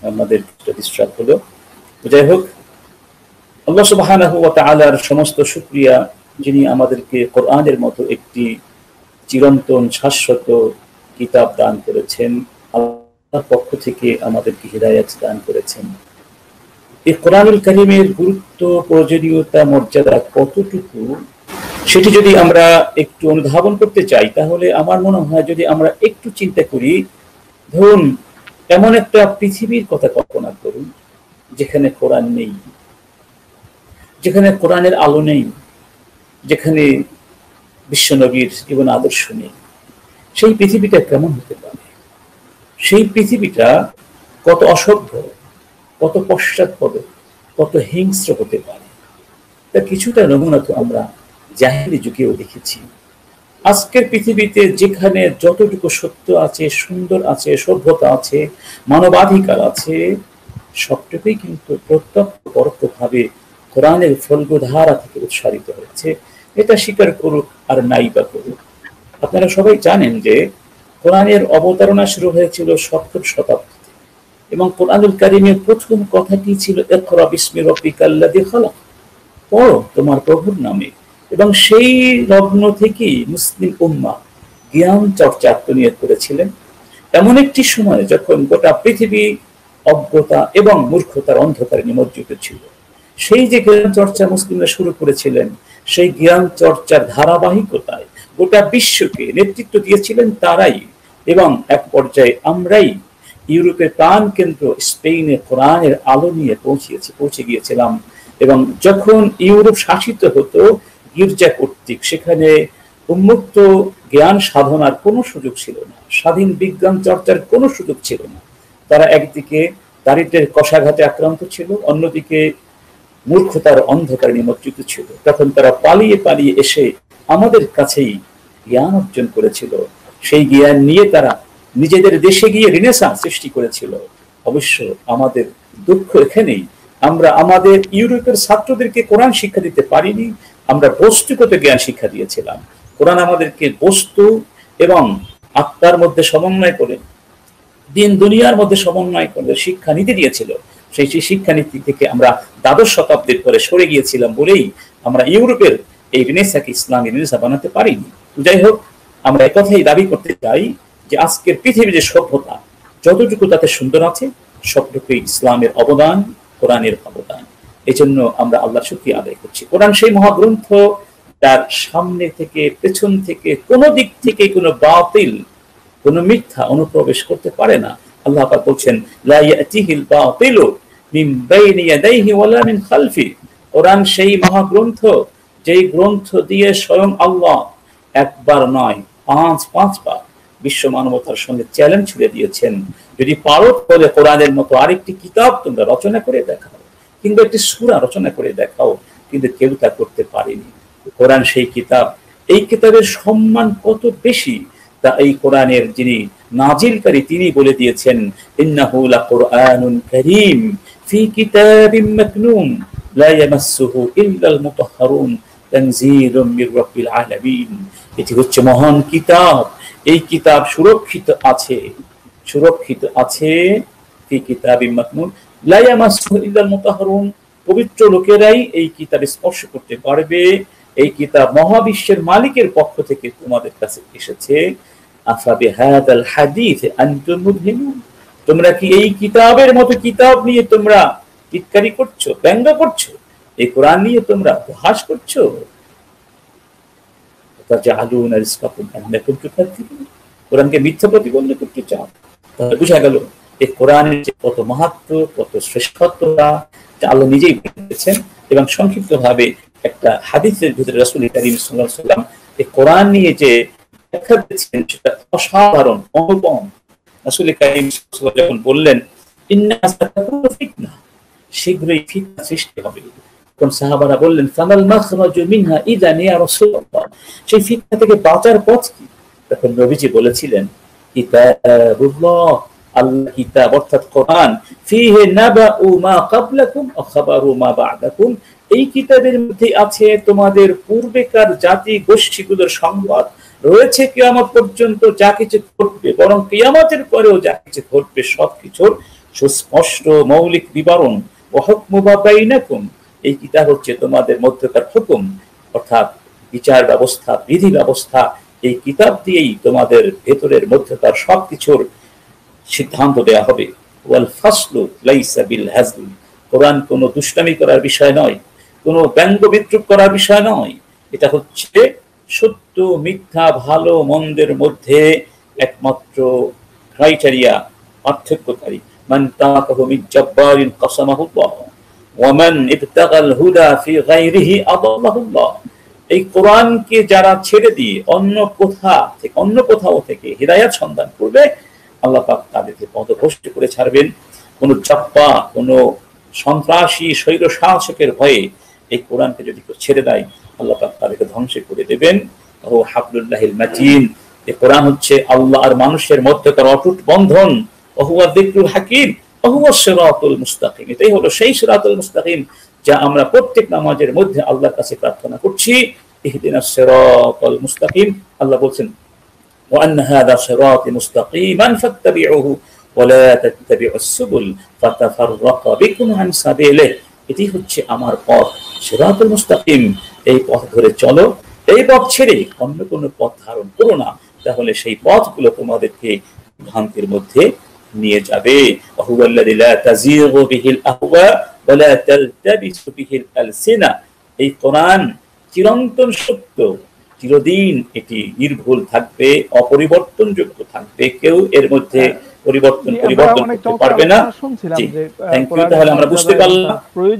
আমাদের ডিস্টার্ব হলো। যাই হোক, আল্লাহ সুবহানাহু ওয়া তাআলার সমস্ত শুকরিয়া, যিনি আমাদেরকে কোরআনের মতো একটি চিরন্তন শাশ্বত কিতাব দান করেছেন, আল্লাহর পক্ষ থেকে আমাদেরকে হিদায়াত দান করেছেন। এই কোরআনুল কারীমের গুরুত্ব, প্রয়োজনীয়তা, মর্যাদা কতটুকু সেটি যদি আমরা একটু অনুধাবন করতে চাই, তাহলে আমার মনে হয় যদি আমরা একটু চিন্তা করি, ধরুন এমন একটা পৃথিবীর কথা কল্পনা করুন যেখানে কোরআন নেই, যেখানে কোরআনের আলো নেই, যেখানে বিশ্বনবীর জীবন আদর্শ নেই। সেই পৃথিবীটা কেমন হতে পারে? সেই পৃথিবীটা কত অসভ্য, কত পশ্চাৎপদ, কত হিংস্র হতে পারে, তা কিছুটা নমুনা তো আমরা জাহেলি যুগেও দেখেছি। আজকের পৃথিবীতে যেখানে যতটুকু সত্য আছে, সুন্দর আছে, সভ্যতা আছে, মানবাধিকার আছে, সবটুকুই কিন্তু প্রত্যক্ষ পরোক্ষভাবে কোরআনের ফল্গুধারা থেকে উৎসারিত হয়েছে। এটা স্বীকার করুক আর নাই বা করুক। আপনারা সবাই জানেন যে কোরআনের অবতারণা শুরু হয়েছিল ৭০ শতাব্দীতে, এবং কোরআনুল কারীমের প্রথম কথাটি ছিল ইকরা বিসমি রাব্বিকাল্লাযী খালাক, পড়ো তোমার প্রভুর নামে। এবং সেই লগ্ন থেকেই মুসলিম উম্মাহ জ্ঞান চর্চা আত্মনিয়োগ করেছিলেন। এমন একটি সময় যখন গোটা পৃথিবী অজ্ঞতা এবং মূর্খতার অন্ধকারে নিমজ্জিত ছিল, সেই যে জ্ঞান চর্চা মুসলিমরা শুরু করেছিলেন, সেই জ্ঞান চর্চার ধারাবাহিকতায় গোটা বিশ্বকে নেতৃত্ব দিয়েছিলেন তারাই। এবং এক পর্যায়ে আমরাই ইউরোপের প্রাণ কেন্দ্র স্পেনে কোরআনের আলো নিয়ে পৌঁছে গিয়েছিলাম। এবং যখন ইউরোপ শাসিত হতো গির্জা কর্তৃক, সেখানে উন্মুক্ত জ্ঞান সাধনার কোনো সুযোগ ছিল না, স্বাধীন বিজ্ঞান চর্চার কোনো সুযোগ ছিল না। তারা একদিকে দারিদ্র্যের কষাঘাতে আক্রান্ত ছিল, অন্যদিকে মূর্খতার অন্ধকারে নিমজ্জিত ছিল। তখন তারা পালিয়ে পালিয়ে এসে আমাদের কাছেই জ্ঞান অর্জন করেছিল। সেই জ্ঞান নিয়ে তারা নিজেদের দেশে গিয়ে রিনেসাঁস সৃষ্টি করেছিল। অবশ্য আমাদের দুঃখ এখানেই, আমরা আমাদের ইউরোপের ছাত্রদেরকে কোরআন শিক্ষা দিতে পারিনি, আমরা বস্তুগত জ্ঞান শিক্ষা দিয়েছিলাম। কোরআন আমাদেরকে বস্তু এবং আত্মার মধ্যে সমন্বয় করে, দিন দুনিয়ার মধ্যে সমন্বয় করে শিক্ষা নীতি দিয়েছিল। সেই শিক্ষানীতি থেকে আমরা দ্বাদশ শতাব্দীর পরে সরে গিয়েছিলাম বলেই আমরা ইউরোপের এই রিনেসাঁকে ইসলামী রিনেসাঁ বানাতে পারিনি। যাই হোক, আমরা একথাই দাবি করতে চাই যে আজকের পৃথিবীর যে সভ্যতা যতটুকু তাতে সুন্দর আছে, সবটুকুই ইসলামের অবদান, কোরআনের অবদান। এই জন্য আমরা আল্লাহর শুকরিয়া আদায় করছি। কোরআন সেই মহাগ্রন্থ, তার সামনে থেকে, পেছন থেকে, কোনো দিক থেকে কোনো বাতিল, কোনো মিথ্যা অনুপ্রবেশ করতে পারে না। আল্লাহ পাক বলছেন, লা ইয়াতিহিল বাতিলু মিন বাইনি ইয়াদাইহি ওয়ালা মিন খালফি। কোরআন সেই মহাগ্রন্থ, যেই গ্রন্থ দিয়ে স্বয়ং আল্লাহ একবার নয় ৫বার বিশ্ব মানবতার সঙ্গে চ্যালেঞ্জ ছুড়ে দিয়েছেন, যদি পারো তাহলে কোরআনের মতো আরেকটি কিতাব তোমরা রচনা করে দেখাও, কিংবা একটি সূরা রচনা করে দেখাও। কিন্তু কেউ তা করতে পারেনি। কোরআন সেই কিতাব, এই কিতাবের সম্মান কত বেশি তা এই কোরআনের যিনি নাজিলকারী তিনি বলে দিয়েছেন, ইন্নাহু লাকুরআনুন কারীম ফি কিতাবিম মাকনুন লা ইয়ামাসসুহু ইল্লাল মুতাহহারুন তানজিলুম মির রাব্বিল আলামিন। এটি হচ্ছে মহান কিতাব, এই কিতাব সুরক্ষিত আছে ফি কিতাবিম মাকনুন লা ইয়ামাসসুহু ইল্লাল মুতাহহারুন। পবিত্র লোকেরাই এই কিতাব স্পর্শ করতে পারবে। এই কিতাব মহাবিশ্বের মালিকের পক্ষ থেকে তোমাদের কাছে এসেছে। আফা বিহাদাল হাদিস আনতুম মুদহিনুন। তোমরা কি এই কিতাবের মতো কিতাব নিয়ে তোমরা টিটকারি করছো, ব্যঙ্গ করছো? এই কোরআন নিয়ে তোমরা উপহাস করছো? তাজালুনা রিজকাকুম আন্নাকুম তুকাযযিবুন। কোরআনকে মিথ্যা প্রতিপন্ন করতে চাও। তাহলে বুঝা গেল এই কোরআনের যে কত মাহাত্ম্য, কত শ্রেষ্ঠত্বতা আল্লাহ নিজেই বলেছেন। এবং সংক্ষিপ্তভাবে একটা হাদিসের ভিতরে রাসূল কারীম সাল্লাল্লাহু আলাইহি ওয়াসাল্লাম এই কোরআন নিয়ে যে ব্যাখ্যা দিয়েছেন সেটা অসাধারণ, অনুপম। রাসূল কারীম সাল্লাল্লাহু আলাইহি ওয়াসাল্লাম যখন বললেন, ইন্না সাতাকুনু ফিতনা, শীঘ্রই ফিতনা সৃষ্টি হবে, তখন সাহাবারা বললেন, ফামাল মাখরাজু মিনহা ইযান ইয়া রাসূলুল্লাহ, সেই ফিতনা থেকে বাঁচার পথ কি? তখন নবীজি বলেছিলেন, কিতাবুল্লাহ, আল্লাহ কিতাব অর্থাৎ কোরআন, ফিহি নাবাউ মা ক্বাবলাকুম ওয়া খাবারু মা বা'দাকুম, এই কিতাবের মধ্যে আছে তোমাদের পূর্বেকার জাতি গোষ্ঠীগুলোর সংবাদ, রয়েছে কিয়ামত পর্যন্ত যা কিছু ঘটবে, বরং কিয়ামতের পরেও যা কিছু ঘটবে সবকিছুর সুস্পষ্ট মৌলিক বিবরণ। ওয়া হুকমু বাইনাকুম, এই কিতাব হচ্ছে তোমাদের মধ্যকার হুকুম, অর্থাৎ বিচার ব্যবস্থা, বিধি ব্যবস্থা, এই কিতাব দিয়েই তোমাদের ভেতরের মধ্যকার সবকিছুর সিদ্ধান্ত দেয়া হবে। ওয়াল ফাসলু লাইসা বিল হাজল, কোরআন কোনো দুষ্টামি করার বিষয় নয়, কোনো ব্যঙ্গ বিদ্রুপ করার বিষয় নয়। এটা হচ্ছে সত্য মিথ্যা ভালো মন্দের মধ্যে একমাত্র ক্রাইটেরিয়া, পার্থক্যকারী। মান তাকাহু মিন জাব্বারিন কাসামাহুল্লাহ ওয়া মান ইবতাগাল হুদা ফি গায়রিহি আদাল্লাহুল্লাহ। এই কোরআনকে যারা ছেড়ে দিয়ে অন্য কোথাও থেকে হিদায়াত সন্ধান করবে, আল্লাহ পাক তাদেরকে পথভ্রষ্ট করে ছাড়বেন। কোন চাপ্পা, কোন সন্ত্রাসী স্বৈর শাসকের ভয়ে এই কোরআনকে যদি কেউ ছেড়ে দেয়, আল্লাহ পাক তাদেরকে ধ্বংস করে দেবেন। ও হাবলুল্লাহিল মাতিন, এই কোরআন হচ্ছে আল্লাহ আর মানুষের মধ্যকার অটুট বন্ধন। ওহুয়া যিকরুল হাকিম ওহুয়া সিরাতুল মুস্তাকিম, এটাই হলো সেই সিরাতুল মুস্তাকিম যা আমরা প্রত্যেক নামাজের মধ্যে আল্লাহর কাছে প্রার্থনা করছি, ইহদিনাস সিরাতাল মুস্তাকিম। আল্লাহ বলছেন ওয়া আন্না হাযা সিরাতি মুস্তাকিমান ফাত্তাবিউহু ওয়া লা তাত্তাবিউস সুবুল ফাতাফাররাকা বিকুম আন সাবিলিহি, এটি হচ্ছে আমার পথ সিরাতুল মুস্তাকিম, এই পথ ধরে চলো, এই পথ ছেড়ে অন্য কোনো পথ ধারণ করো না, তাহলে সেই পথগুলো তোমাদেরকে ভ্রান্তির মধ্যে নিয়ে যাবে। ওয়াহুয়াল্লাযী লা তাযীগু বিহিল আহওয়া ওয়া লা তালতাবিসু বিহিল আলসিনা, এই কোরআন চিরন্তন সত্য, চিরদিন এটি নির্ভুল থাকবে, অপরিবর্তনযোগ্য থাকবে, কেউ এর মধ্যে পরিবর্তন করতে পারবে না। জি, থ্যাংক ইউ। তাহলে আমরা বুঝতে পারলাম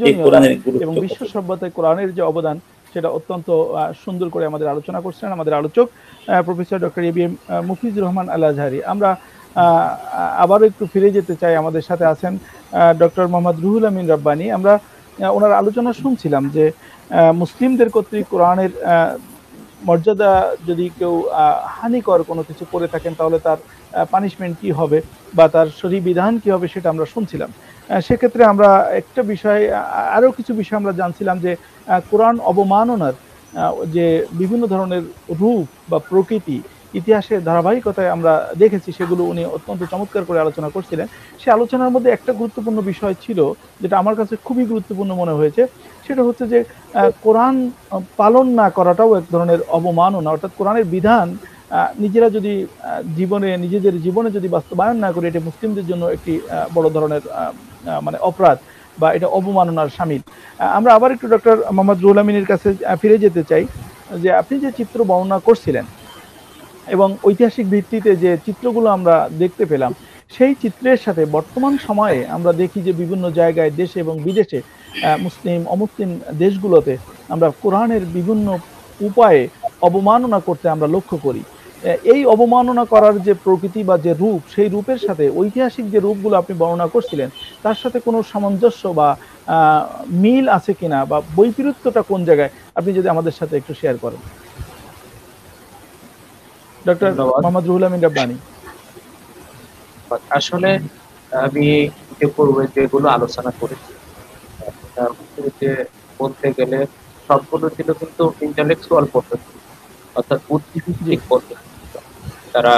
এই কোরআনের গুরুত্ব এবং বিশ্ব সভ্যতায় কোরআনের যে অবদান সেটা অত্যন্ত সুন্দর করে আমাদের আলোচনা করছেন আমাদের আলোচক professor doctor ABM Mufizur Rahman Al Azhari. আমরা আবারও একটু ফিরে যেতে চাই, আমাদের সাথে আছেন ডক্টর মোহাম্মদ রুহুল আমিন রাব্বানী। আমরা ওনার আলোচনা শুনছিলাম যে মুসলিমদের কর্তৃক কোরআনের মর্যাদা যদি কেউ হানিকর কোনো কিছু করে থাকেন তাহলে তার পানিশমেন্ট কি হবে বা তার শরীর বিধান কি হবে সেটা আমরা শুনছিলাম। সেক্ষেত্রে আমরা একটা বিষয়, আরও কিছু বিষয় আমরা জানছিলাম যে কোরআন অবমাননার যে বিভিন্ন ধরনের রূপ বা প্রকৃতি ইতিহাসের ধারাবাহিকতায় আমরা দেখেছি, সেগুলো উনি অত্যন্ত চমৎকার করে আলোচনা করছিলেন। সে আলোচনার মধ্যে একটা গুরুত্বপূর্ণ বিষয় ছিল যেটা আমার কাছে খুবই গুরুত্বপূর্ণ মনে হয়েছে, সেটা হচ্ছে যে কোরআন পালন না করাটাও এক ধরনের অবমাননা। অর্থাৎ কোরআনের বিধান নিজেরা যদি নিজেদের জীবনে যদি বাস্তবায়ন না করে, এটা মুসলিমদের জন্য একটি বড় ধরনের মানে অপরাধ বা এটা অবমাননার শামিল। আমরা আবার একটু ডক্টর মোহাম্মদ রুহুল আমিনের কাছে ফিরে যেতে চাই, যে আপনি যে চিত্র বর্ণনা করছিলেন এবং ঐতিহাসিক ভিত্তিতে যে চিত্রগুলো আমরা দেখতে পেলাম, সেই চিত্রের সাথে বর্তমান সময়ে আমরা দেখি যে বিভিন্ন জায়গায় দেশে এবং বিদেশে মুসলিম অমুসলিম দেশগুলোতে আমরা কোরআনের বিভিন্ন উপায়ে অবমাননা করতে আমরা লক্ষ্য করি। এই অবমাননা করার যে প্রকৃতি বা যে রূপ, সেই রূপের সাথে ঐতিহাসিক যে রূপগুলো আপনি বর্ণনা করছিলেন তার সাথে কোনো সামঞ্জস্য বা মিল আছে কিনা বা বৈপরীত্যটা কোন জায়গায়, আপনি যদি আমাদের সাথে একটু শেয়ার করেন। ডক্টর মোহাম্মদ রুহুল আমিন রাব্বানী। আসলে আমি পূর্বে যেগুলো আলোচনা করেছি যে বলতে গেলে সবগুলো ছিল কিন্তু ইন্টেলেকচুয়াল পদ্ধতি, অর্থাৎ বুদ্ধিভিত্তিক পদ্ধতি। তারা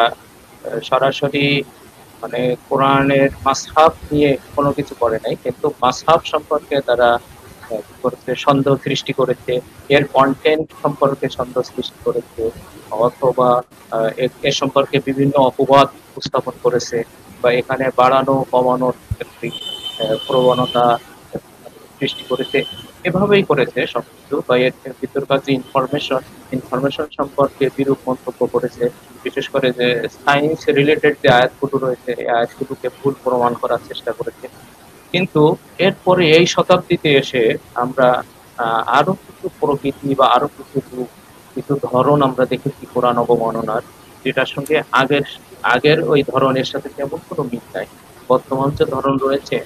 সরাসরি মানে কোরআনের মাসহাব নিয়ে কোনো কিছু করে নাই, কিন্তু মাসহাব সম্পর্কে তারা করেছে সন্দেহ সৃষ্টি করেছে, এর কন্টেন্ট সম্পর্কে সন্দেহ সৃষ্টি করেছে, অথবা এর সম্পর্কে বিভিন্ন অপবাদ উপস্থাপন করেছে, বা এখানে বাড়ানো কমানোর একটি প্রবণতা সৃষ্টি করেছে। এভাবেই করেছে সবকিছু, বা এর ভিতরকার যে ইনফরমেশন সম্পর্কে বিরূপ মন্তব্য করেছে। বিশেষ করে যে সায়েন্স রিলেটেড যে আয়াতগুলো রয়েছে, এই আয়াতগুলোকে ভুল প্রমাণ করার চেষ্টা করেছে। কিন্তু এরপরে এই শতাব্দীতে এসে আমরা আরো কিছু প্রকৃতি বা আরো কিছু ধরন আমরা দেখেছি কোরআন অবমাননার, যেটার সঙ্গে আগের ওই ধরনের সাথে তেমন কোনো মিল নাই। বর্তমান যে ধরন রয়েছে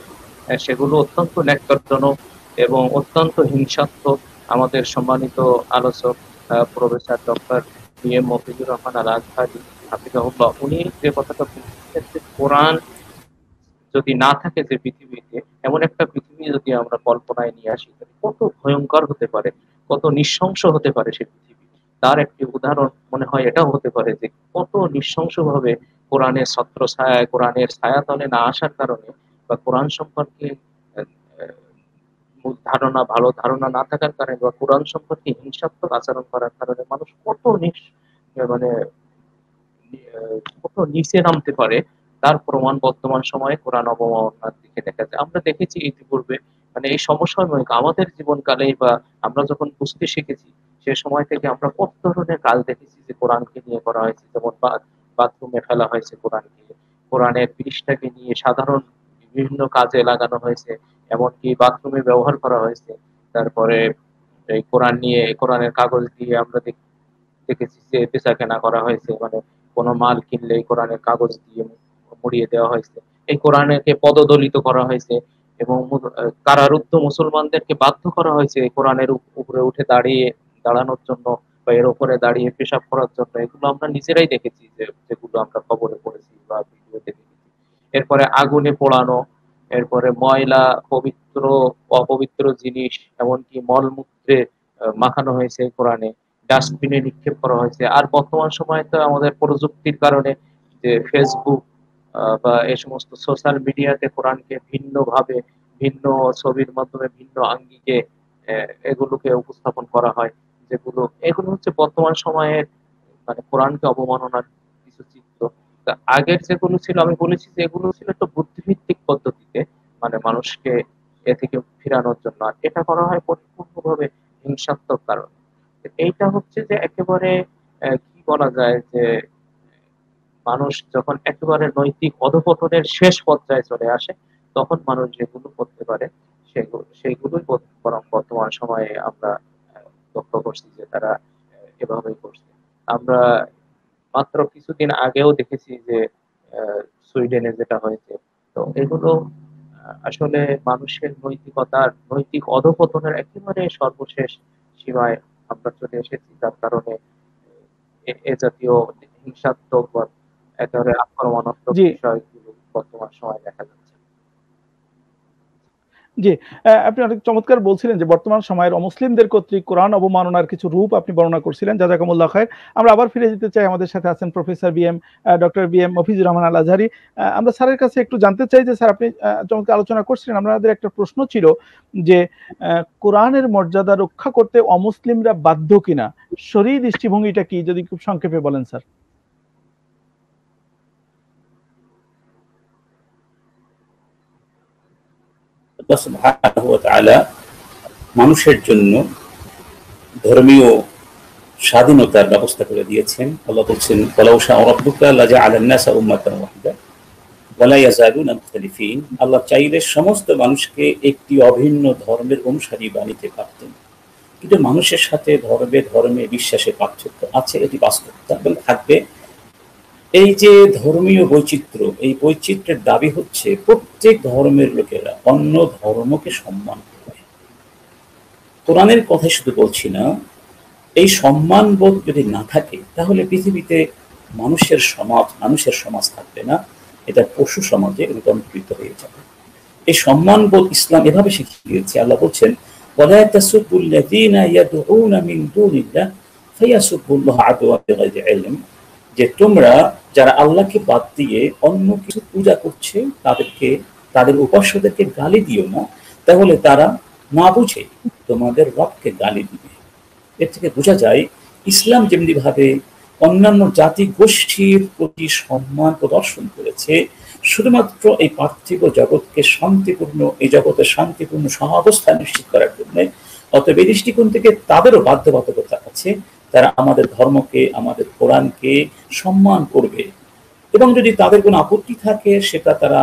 সেগুলো অত্যন্ত ন্যাক্কারজনক এবং অত্যন্ত হিংসাত্মক। আমাদের সম্মানিত আলোচক professor doctor BM Mofizur Rahman Al Azhari হাফিজাহুল্লাহ, উনি যে কথাটা বলছেন যে কোরআন যদি না থাকে যে পৃথিবীতে, এমন একটা পৃথিবী যদি আমরা কল্পনায় নিয়ে আসি, কত ভয়ঙ্কর হতে পারে, কত নৃশংস হতে পারে সে পৃথিবী। তার একটি উদাহরণ মনে হয় এটাও হতে পারে যে কত নৃশংসভাবে কোরআনের ছত্র ছায়া, কোরআনের ছায়াতলে না আসার কারণে বা কোরআন সম্পর্কে ভালো ধারণা না থাকার কারণে বা কোরআন সম্পর্কে হিংসাত্মক আচরণ করার কারণে মানুষ মানে কত নিচে নামতে পারে তার প্রমাণ বর্তমান সময়ে কোরআন অবমাননার দিকে দেখা যায়। আমরা দেখেছি ইতিপূর্বে, মানে এই সমসাময়িক আমাদের জীবনকালেই বা আমরা যখন বুঝতে শিখেছি সে সময় থেকে আমরা কত ধরনের কাজ দেখেছি যে কোরআনকে নিয়ে করা হয়েছে। যেমন বাথরুমে ফেলা হয়েছে কোরআনকে, কোরআনের পৃষ্ঠাকে নিয়ে সাধারণ বিভিন্ন কাজে লাগানো হয়েছে, এমনকি বাথরুমে ব্যবহার করা হয়েছে। তারপরে এই কোরআন নিয়ে, কোরআনের কাগজ দিয়ে আমরা দেখেছি যে বেচা কেনা করা হয়েছে, মানে কোনো মাল কিনলে এই কোরআনের কাগজ দিয়ে মুড়িয়ে দেওয়া হয়েছে। এই কোরআনকে পদদলিত করা হয়েছে এবং কারারুদ্ধ মুসলমানদেরকে বাধ্য করা হয়েছে এই কোরআনের উপরে উঠে দাঁড়ানোর জন্য বা এর উপরে দাঁড়িয়ে পেশাব করার জন্য। এগুলো আমরা নিজেরাই দেখেছি, যেগুলো আমরা খবরে পড়েছি বা ভিডিওতে দেখেছি। এরপরে আগুনে পোড়ানো, এরপরে ময়লা, পবিত্র অপবিত্র জিনিস, এমনকি মলমূত্রে মাখানো হয়েছে কোরআনে, ডাস্টবিনে নিক্ষেপ করা হয়েছে। আর বর্তমান সময়ে তো আমাদের প্রযুক্তির কারণে যে ফেসবুক বা এই সমস্ত সোশ্যাল মিডিয়াতে কোরআনকে ভিন্নভাবে, ভিন্ন ছবির মাধ্যমে, ভিন্ন আঙ্গিকে এগুলোকে উপস্থাপন করা হয়, এগুলো হচ্ছে বর্তমান সময়ের মানে কোরআনকে অবমাননার কিছু চিত্র। তা আগের যেগুলো ছিল, আমি বলেছি যে এগুলো ছিল একটু বুদ্ধিভিত্তিক পদ্ধতিতে, মানে মানুষকে এ থেকে ফিরানোর জন্য। আর এটা করা হয় পরিপূর্ণভাবে হিংসাত্মক কারণে। এইটা হচ্ছে যে একেবারে কি বলা যায় যে মানুষ যখন একেবারে নৈতিক অধঃপতনের শেষ পর্যায়ে চলে আসে, তখন মানুষ যেগুলো করতে পারে সেইগুলোই বরং বর্তমান সময়ে আমরা লক্ষ্য করছি যে তারা এভাবেই করছে। আমরা মাত্র কিছুদিন আগেও দেখেছি যে সুইডেনে যেটা হয়েছে। তো এগুলো আসলে মানুষের নৈতিক অধঃপতনের একেবারে সর্বশেষ সীমায় আমরা চলে এসেছি, যার কারণে এ জাতীয় হিংসাত্মক বা একেবারে আক্রমণাত্মক জি বিষয়গুলো বর্তমান সময়ে দেখা যাচ্ছে। জি, আপনি অনেক চমৎকার বলছিলেন যে বর্তমান সময়ের অমুসলিমদের কর্তৃক কোরআন অবমাননার কিছু রূপ আপনি বর্ণনা করছিলেন। জাযাকুমুল্লাহ খায়ের। আমরা আবার ফিরে যেতে চাই, আমাদের সাথে আছেন professor doctor BM Mofizur Rahman Al Azhari. আমরা স্যারের কাছে একটু জানতে চাই যে স্যার, আপনি চমৎকার আলোচনা করছিলেন, আমাদের একটা প্রশ্ন ছিল যে কোরআনের মর্যাদা রক্ষা করতে অমুসলিমরা বাধ্য কিনা, শরীয়ী দৃষ্টিভঙ্গিটা কি, যদি খুব সংক্ষেপে বলেন স্যার। আল্লাহ সুবহানাহু ওয়া তাআলা মানুষের জন্য ধর্মীয় স্বাধীনতার ব্যবস্থা করে দিয়েছেন। আল্লাহ বলছেন, ওয়ালাউ শাআ রাব্বুকা লাজাআলান নাসা উম্মাতান ওয়াহিদা ওয়া লা ইয়াযালুনা মুখতালিফিন। আল্লাহ চাইলে সমস্ত মানুষকে একটি অভিন্ন ধর্মের অনুসারী বানাতে পারতেন, কিন্তু মানুষের সাথে ধর্মে বিশ্বাসে পার্থক্য আছে, এটি বাস্তবতা এবং থাকবে। এই যে ধর্মীয় বৈচিত্র্য, এই বৈচিত্র্যের দাবি হচ্ছে প্রত্যেক ধর্মের লোকেরা অন্য ধর্মকে সম্মান করবে। কোরআনের কথাই শুধু বলছি না, এই সম্মানবোধ যদি না থাকে তাহলে পৃথিবীতে মানুষের সমাজ থাকবে না, এটা পশু সমাজে রূপান্তরিত হয়ে যাবে। এই সম্মানবোধ ইসলাম এভাবে শিখিয়ে দিয়েছে। আল্লাহ বলছেন, ওয়ালা তাসুবুল্লাযীনা ইয়াদউনা মিন দুনিল্লাহ ফায়াসুবুল্লাহা আদওয়ান বিগাইরি ইলম, যে তোমরা যারা আল্লাহকে বাদ দিয়ে অন্য কিছু পূজা করছে তাদের উপাস্যদেরকে গালি দিও না, তাহলে তারা না বুঝে তোমাদের রবকে গালি দিবে। এর থেকে বোঝা যায় ইসলাম যেমনি ভাবে অন্যান্য জাতি গোষ্ঠীর প্রতি সম্মান প্রদর্শন করেছে শুধুমাত্র এই পার্থিব জগৎকে এই জগতের শান্তিপূর্ণ সহাবস্থান নিশ্চিত করার জন্য, অতএব এই দৃষ্টিকোণ থেকে তাদেরও বাধ্যবাধকতা আছে, তারা আমাদের ধর্মকে, আমাদের কোরআনকে সম্মান করবে। এবং যদি তাদের কোনো আপত্তি থাকে সেটা তারা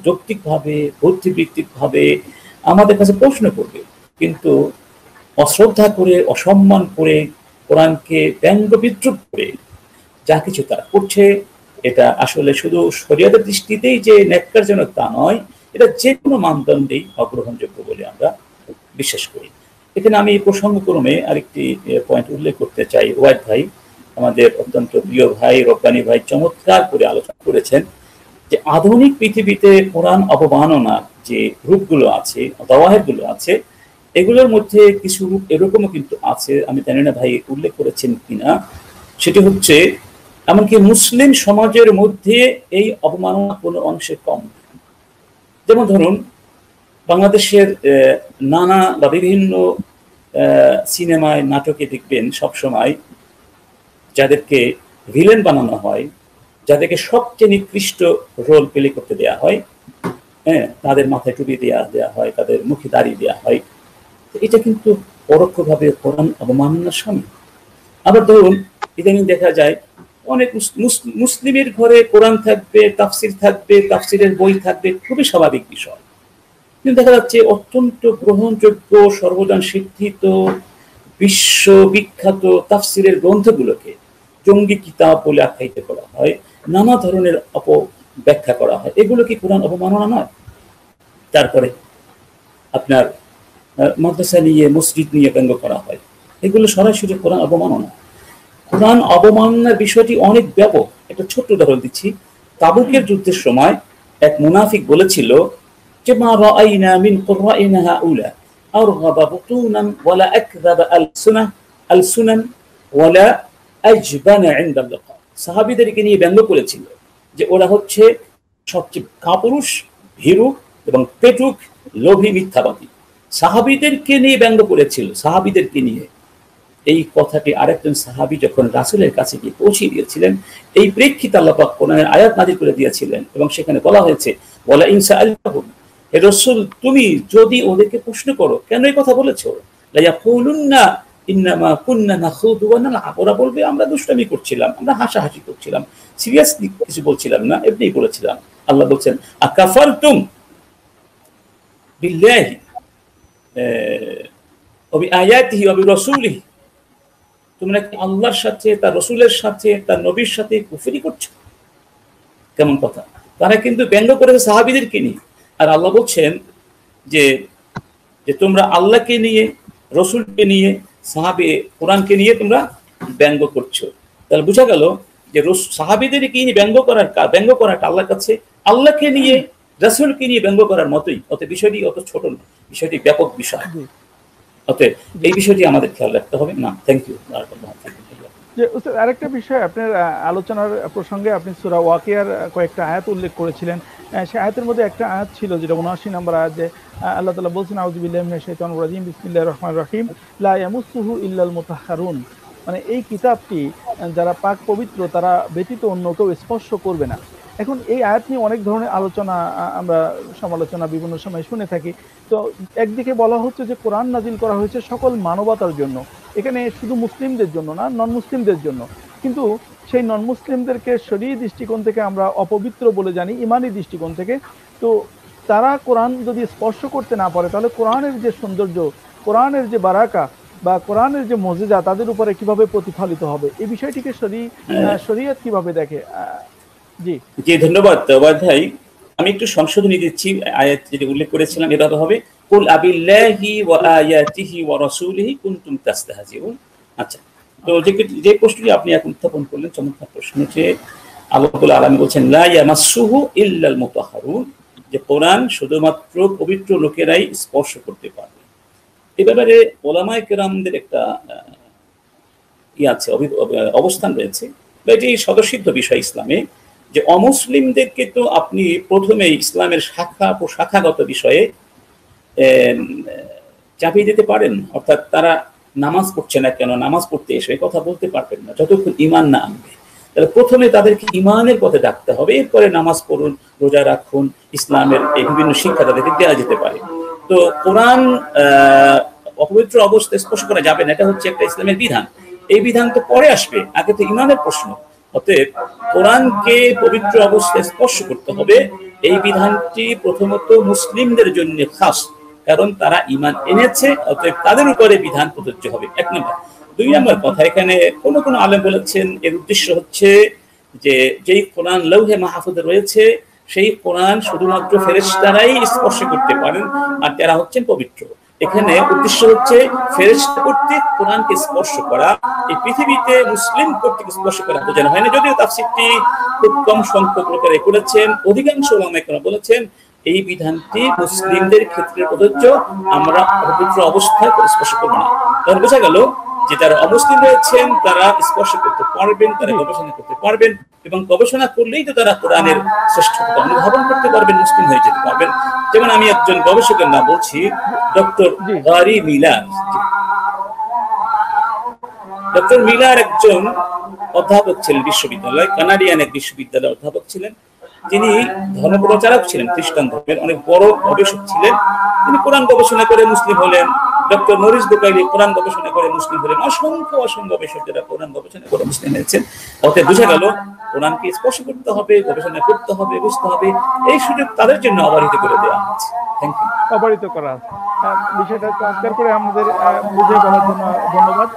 যৌক্তিকভাবে, বুদ্ধিবৃত্তিকভাবে আমাদের কাছে প্রশ্ন করবে। কিন্তু অশ্রদ্ধা করে, অসম্মান করে, কোরআনকে ব্যঙ্গ বিদ্রুপ করে যা কিছু তারা করছে, এটা আসলে শুধু শরিয়তের দৃষ্টিতেই যে ন্যাক্কারজনক তা নয়, এটা যে কোনো মানদণ্ডেই অগ্রহণযোগ্য বলে আমরা বিশ্বাস করি। এখানে আমি প্রসঙ্গক্রমে আরেকটি পয়েন্ট উল্লেখ করতে চাই। ওয়াইদ ভাই, আমাদের অত্যন্ত প্রিয় ভাই, রব্বানি ভাই, চমৎকার করে আলোচনা করেছেন যে আধুনিক পৃথিবীতে কোরআন অবমাননার যে রূপগুলো আছে, দাওয়াহেরগুলো আছে, এগুলোর মধ্যে কিছু রূপ এরকমও কিন্তু আছে, আমি জানি না ভাই উল্লেখ করেছেন কিনা, সেটি হচ্ছে এমনকি মুসলিম সমাজের মধ্যে এই অবমাননা কোনো অংশে কম। যেমন ধরুন, বাংলাদেশের নানা বা বিভিন্ন সিনেমায় নাটকে দেখবেন সবসময় যাদেরকে ভিলেন বানানো হয়, যাদেরকে সবচেয়ে নিকৃষ্ট রোল প্লে করতে দেওয়া হয়, হ্যাঁ, তাদের মাথায় টুপি দেওয়া হয়, তাদের মুখে দাড়ি দেওয়া হয়। এটা কিন্তু পরোক্ষভাবে কোরআন অবমাননার সামিল। আবার ধরুন ইদানিং দেখা যায় অনেক মুসলিমের ঘরে কোরআন থাকবে, তাফসির থাকবে, তাফসিরের বই থাকবে, খুবই স্বাভাবিক বিষয়। কিন্তু দেখা যাচ্ছে অত্যন্ত গ্রহণযোগ্য, সর্বজন স্বীকৃত, বিশ্ববিখ্যাত তাফসিরের গ্রন্থগুলোকে জঙ্গি কিতাব বলে আখ্যায়িত করা হয়, নানা ধরনের অপব্যাখ্যা করা হয়। এগুলো কি কোরআন অবমাননা নয়? তারপরে আপনার মাদ্রাসা নিয়ে, মসজিদ নিয়ে ব্যঙ্গ করা হয়, এগুলো সরাসরি কোরআন অবমাননা। কোরআন অবমাননার বিষয়টি অনেক ব্যাপক। একটা ছোট্ট উদাহরণ দিচ্ছি। তাবুকের যুদ্ধের সময় এক মুনাফিক বলেছিল যে মা রাআইনা মিন কুররাইনা হাউলা আরগাবা বুতুনান ওয়ালা আকযাবা আলসুনান ওয়ালা আজবানা ইনদা লিকা। সাহাবীদেরকে নিয়ে ব্যঙ্গ করেছিল যে ওরা হচ্ছে সবচেয়ে কাপুরুষ, ভীরু এবং পেটুক, লোভী, মিথ্যাবাদী। সাহাবীদেরকে নিয়ে ব্যঙ্গ করেছিল, সাহাবীদেরকে নিয়ে। এই কথাটি আরেকজন সাহাবী যখন রাসূলের কাছে গিয়ে পৌঁছে দিয়েছিলেন, এই প্রেক্ষিতে আল্লাহ পাক কোরআনের আয়াত নাযিল করে দিয়েছিলেন এবং সেখানে বলা হয়েছে ওয়ালা ইন সাআলতাহুম, হে রাসূল তুমি যদি ওদেরকে প্রশ্ন করো কেন এই কথা বলেছো, লা ইয়াকুলুন্না ইন্নামা কুন্না নাখুদু ওয়া নালআব, ওরা বলবে আমরা দুষ্টামি করছিলাম, আমরা হাসাহাসি করছিলাম, সিরিয়াসলি কিছু বলছিলাম না, এমনি বলেছিলাম। আল্লাহ বলছেন আকাফারতুম বিল্লাহি ওয়া বিআয়াতিহি ওয়া বিরাসূলিহি, তোমরা কি আল্লাহর সাথে, তার রাসূলের সাথে, তার নবীর সাথে কুফরি করছো? কেমন কথা! তারা কিন্তু ব্যঙ্গ করেছে সাহাবীদেরকে নিয়ে। আর আল্লাহ বলছেন যে তোমরা আল্লাহকে নিয়ে, রাসূলকে নিয়ে, সাহাবী কোরআনকে নিয়ে তোমরা ব্যঙ্গ করছো। তাহলে বোঝা গেল যে সাহাবীদেরকে নিয়ে ব্যঙ্গ করাটা আল্লাহর কাছে আল্লাহকে নিয়ে, রাসূলকে নিয়ে ব্যঙ্গ করার মতোই। অতএব বিষয়টি অত ছোট না, বিষয়টি ব্যাপক বিষয়। অতএব এই বিষয়টি আমাদের খেয়াল রাখতে হবে। না, থ্যাংক ইউ। যে উস্তাদ, আরেকটা বিষয় আপনার আলোচনার প্রসঙ্গে আপনি সূরা ওয়াকিয়ার কয়েকটা আয়াত উল্লেখ করেছিলেন। সেই আয়াতের মধ্যে একটা আয়াত ছিল যেটা ৭৯ নম্বর আয়াত, যে আল্লাহ তাআলা বলছেন আউযু বিল্লাহি মিনাশ শাইতানির রাজিম বিসমিল্লাহির রহমানির রহিম লা ইয়ামুসসুহু ইল্লাল মুতাহহারুন। মানে এই কিতাবটি যারা পাক পবিত্র তারা ব্যতীত অন্য কেউ স্পর্শ করবে না। এখন এই আয়াত নিয়ে অনেক ধরনের আলোচনা, আমরা সমালোচনা বিভিন্ন সময় শুনে থাকি। তো একদিকে বলা হচ্ছে যে কোরআন নাজিল করা হয়েছে সকল মানবতার জন্য, এখানে শুধু মুসলিমদের জন্য না, নন মুসলিমদের জন্য। কিন্তু সেই নন মুসলিমদেরকে শরীয়ী দৃষ্টিকোণ থেকে আমরা অপবিত্র বলে জানি, ইমানি দৃষ্টিকোণ থেকে। তো তারা কোরআন যদি স্পর্শ করতে না পারে, তাহলে কোরআনের যে সৌন্দর্য, কোরআনের যে বারাকা বা কোরআনের যে মজিজা তাদের উপরে কিভাবে প্রতিফলিত হবে, এই বিষয়টিকে শরীয়ত কিভাবে দেখে? জি জি, ধন্যবাদ ওবায়দ ভাই। আমি একটু সংশোধনী দিচ্ছি। আয়াত যেটা উল্লেখ করেছিলাম এটা হবে কুল আবিল্লাহি ওয়া আয়াতিহি ওয়া রাসূলিহি কুনতুম তাস্তাহজিউন। আচ্ছা, তো যে প্রশ্নটি আপনি এখন উত্থাপন করলেন, চমৎকার প্রশ্ন, যে আল্লাহ রাব্বুল আলামিন বলছেন লা ইয়ামাসসুহু ইল্লাল মুতাহহারুন, যে কোরআন শুধুমাত্র পবিত্র লোকেরাই স্পর্শ করতে পারবে। এই ব্যাপারে ওলামায়ে কেরামদের একটা আছে, অবস্থান রয়েছে, এটি স্বতঃসিদ্ধ বিষয় ইসলামে, যে অমুসলিমদেরকে তো আপনি প্রথমে ইসলামের শাখাগত বিষয়ে চাপিয়ে দিতে পারেন। অর্থাৎ তারা নামাজ পড়ছে না কেন, নামাজ পড়তে এসে কথা বলতে পারবেন না যতক্ষণ ঈমান না আনবে। তাহলে প্রথমে তাদেরকে ঈমানের পথে ডাকতে হবে, এরপরে নামাজ পড়ুন, রোজা রাখুন, ইসলামের এই বিভিন্ন শিক্ষা তাদেরকে দেওয়া যেতে পারে। তো কোরআন অপবিত্র অবস্থায় স্পর্শ করা যাবে না, এটা হচ্ছে একটা ইসলামের বিধান। এই বিধান তো পরে আসবে, আগে তো ঈমানের প্রশ্ন। অতএব কোরআনকে পবিত্র অবস্থায় স্পর্শ করতে হবে, এই বিধানটি প্রথমত মুসলিমদের জন্য খাস, কারণ তারা ঈমান এনেছে, অতএব তাদের উপরে বিধান প্রযোজ্য হবে। এক নম্বর। দুই নম্বর কথা, এখানে কোন কোন আলেম বলেছেন এর উদ্দেশ্য হচ্ছে যে যেই কোরআন লৌহে মাহফুজে রয়েছে সেই কোরআন শুধুমাত্র ফেরেশতারাই স্পর্শ করতে পারেন, আর তারা হচ্ছেন পবিত্র। এখানে উদ্দেশ্য হচ্ছে ফেরেশতা কর্তৃক কোরআনকে স্পর্শ করা, এই পৃথিবীতে মুসলিম কর্তৃক স্পর্শ করা বোঝানো হয় না। যদিও তাফসীরটি খুব কম সংখ্যক লোকেরা করেছেন, অধিকাংশ ওলামায়ে কেরাম বলেছেন এই বিধানটি মুসলিমদের ক্ষেত্রে প্রযোজ্য, আমরা অপবিত্র অবস্থায় স্পর্শ করবো না। তখন বোঝা গেল যে যারা অমুসলিম রয়েছেন তারা স্পর্শ করতে পারবেন, তারা গবেষণা করতে পারবেন, এবং গবেষণা করলেই তো তারা কোরআনের শ্রেষ্ঠতা অনুধাবন করতে পারবেন, মুসলিম হয়ে যেতে পারবেন। যেমন আমি একজন গবেষকের নাম বলছি, ডক্টর গারি মিলার। ডক্টর মিলার একজন অধ্যাপক ছিলেন বিশ্ববিদ্যালয়, কানাডিয়ান এক বিশ্ববিদ্যালয়ের অধ্যাপক ছিলেন। তিনি ধর্মপ্রচারক ছিলেন, খ্রিস্টান ধর্মের অনেক বড় গবেষক ছিলেন। তিনি কোরআন গবেষণা করে মুসলিম হলেন। ডক্টর মরিস বুকাইলি কোরআন গবেষণা করে মুসলিম হলেন। অসংখ্য গবেষক যারা কোরআন গবেষণা করে মুসলিম হয়েছেন। অতএব বোঝা গেল কোরআনকে স্পর্শ করতে হবে, গবেষণা করতে হবে, বুঝতে হবে, এই সুযোগ তাদের জন্য অবারিত করে দেওয়া হচ্ছে। Thank you. অবারিত করা আছে। বিষয়টা চমৎকার করে আমাদের বুঝিয়ে বলার জন্য ধন্যবাদ।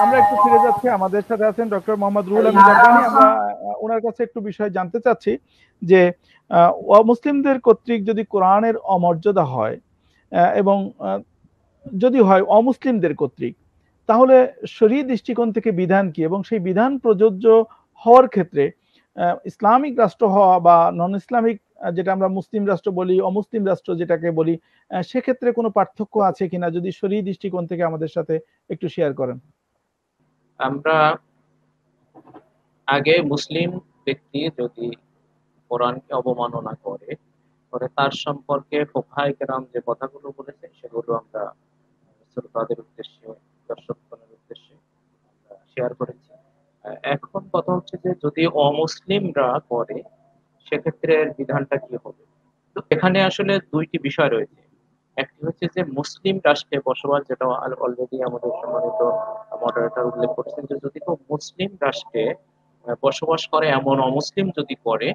আমরা একটু ফিরে যাচ্ছি, আমাদের সাথে আছেন ডক্টর মোহাম্মদ রুহুল আমিন রাব্বানী। আমরা ওনার কাছে একটু বিষয় জানতে চাচ্ছি যে অমুসলিমদের কর্তৃক যদি কোরআনের অমর্যাদা হয় এবং যদি হয় অমুসলিমদের কর্তৃক, তাহলে শরীয়ী দৃষ্টিকোণ থেকে বিধান কি, এবং সেই বিধান প্রযোজ্য হওয়ার ক্ষেত্রে ইসলামিক রাষ্ট্র হওয়া বা নন ইসলামিক, যেটা আমরা মুসলিম রাষ্ট্র বলি, অমুসলিম রাষ্ট্র যেটাকে বলি, সেক্ষেত্রে কোনো পার্থক্য আছে কিনা, যদি শরীয়ী দৃষ্টিকোণ থেকে আমাদের সাথে একটু শেয়ার করেন। আমরা আগে মুসলিম ব্যক্তি যদি কোরআনকে অবমাননা করে তার সম্পর্কে ফুকাহায়ে কেরাম যে কথাগুলো বলেছেন সেগুলো আমরা শ্রোতাদের উদ্দেশ্যে, দর্শকগণের উদ্দেশ্যে শেয়ার করেছি। এখন কথা হচ্ছে যে যদি অমুসলিমরা করে সেক্ষেত্রে বিধানটা কি হবে। তো এখানে আসলে দুইটি বিষয় রয়েছে। একটি হচ্ছে যে মুসলিম রাষ্ট্রে বসবাস, যেটা অলরেডি আমাদের সম্মানিত মডারেটর উল্লেখ করেছেন, যে যদি কেউ মুসলিম রাষ্ট্রে বসবাস করে এমন অমুসলিম যদি করে,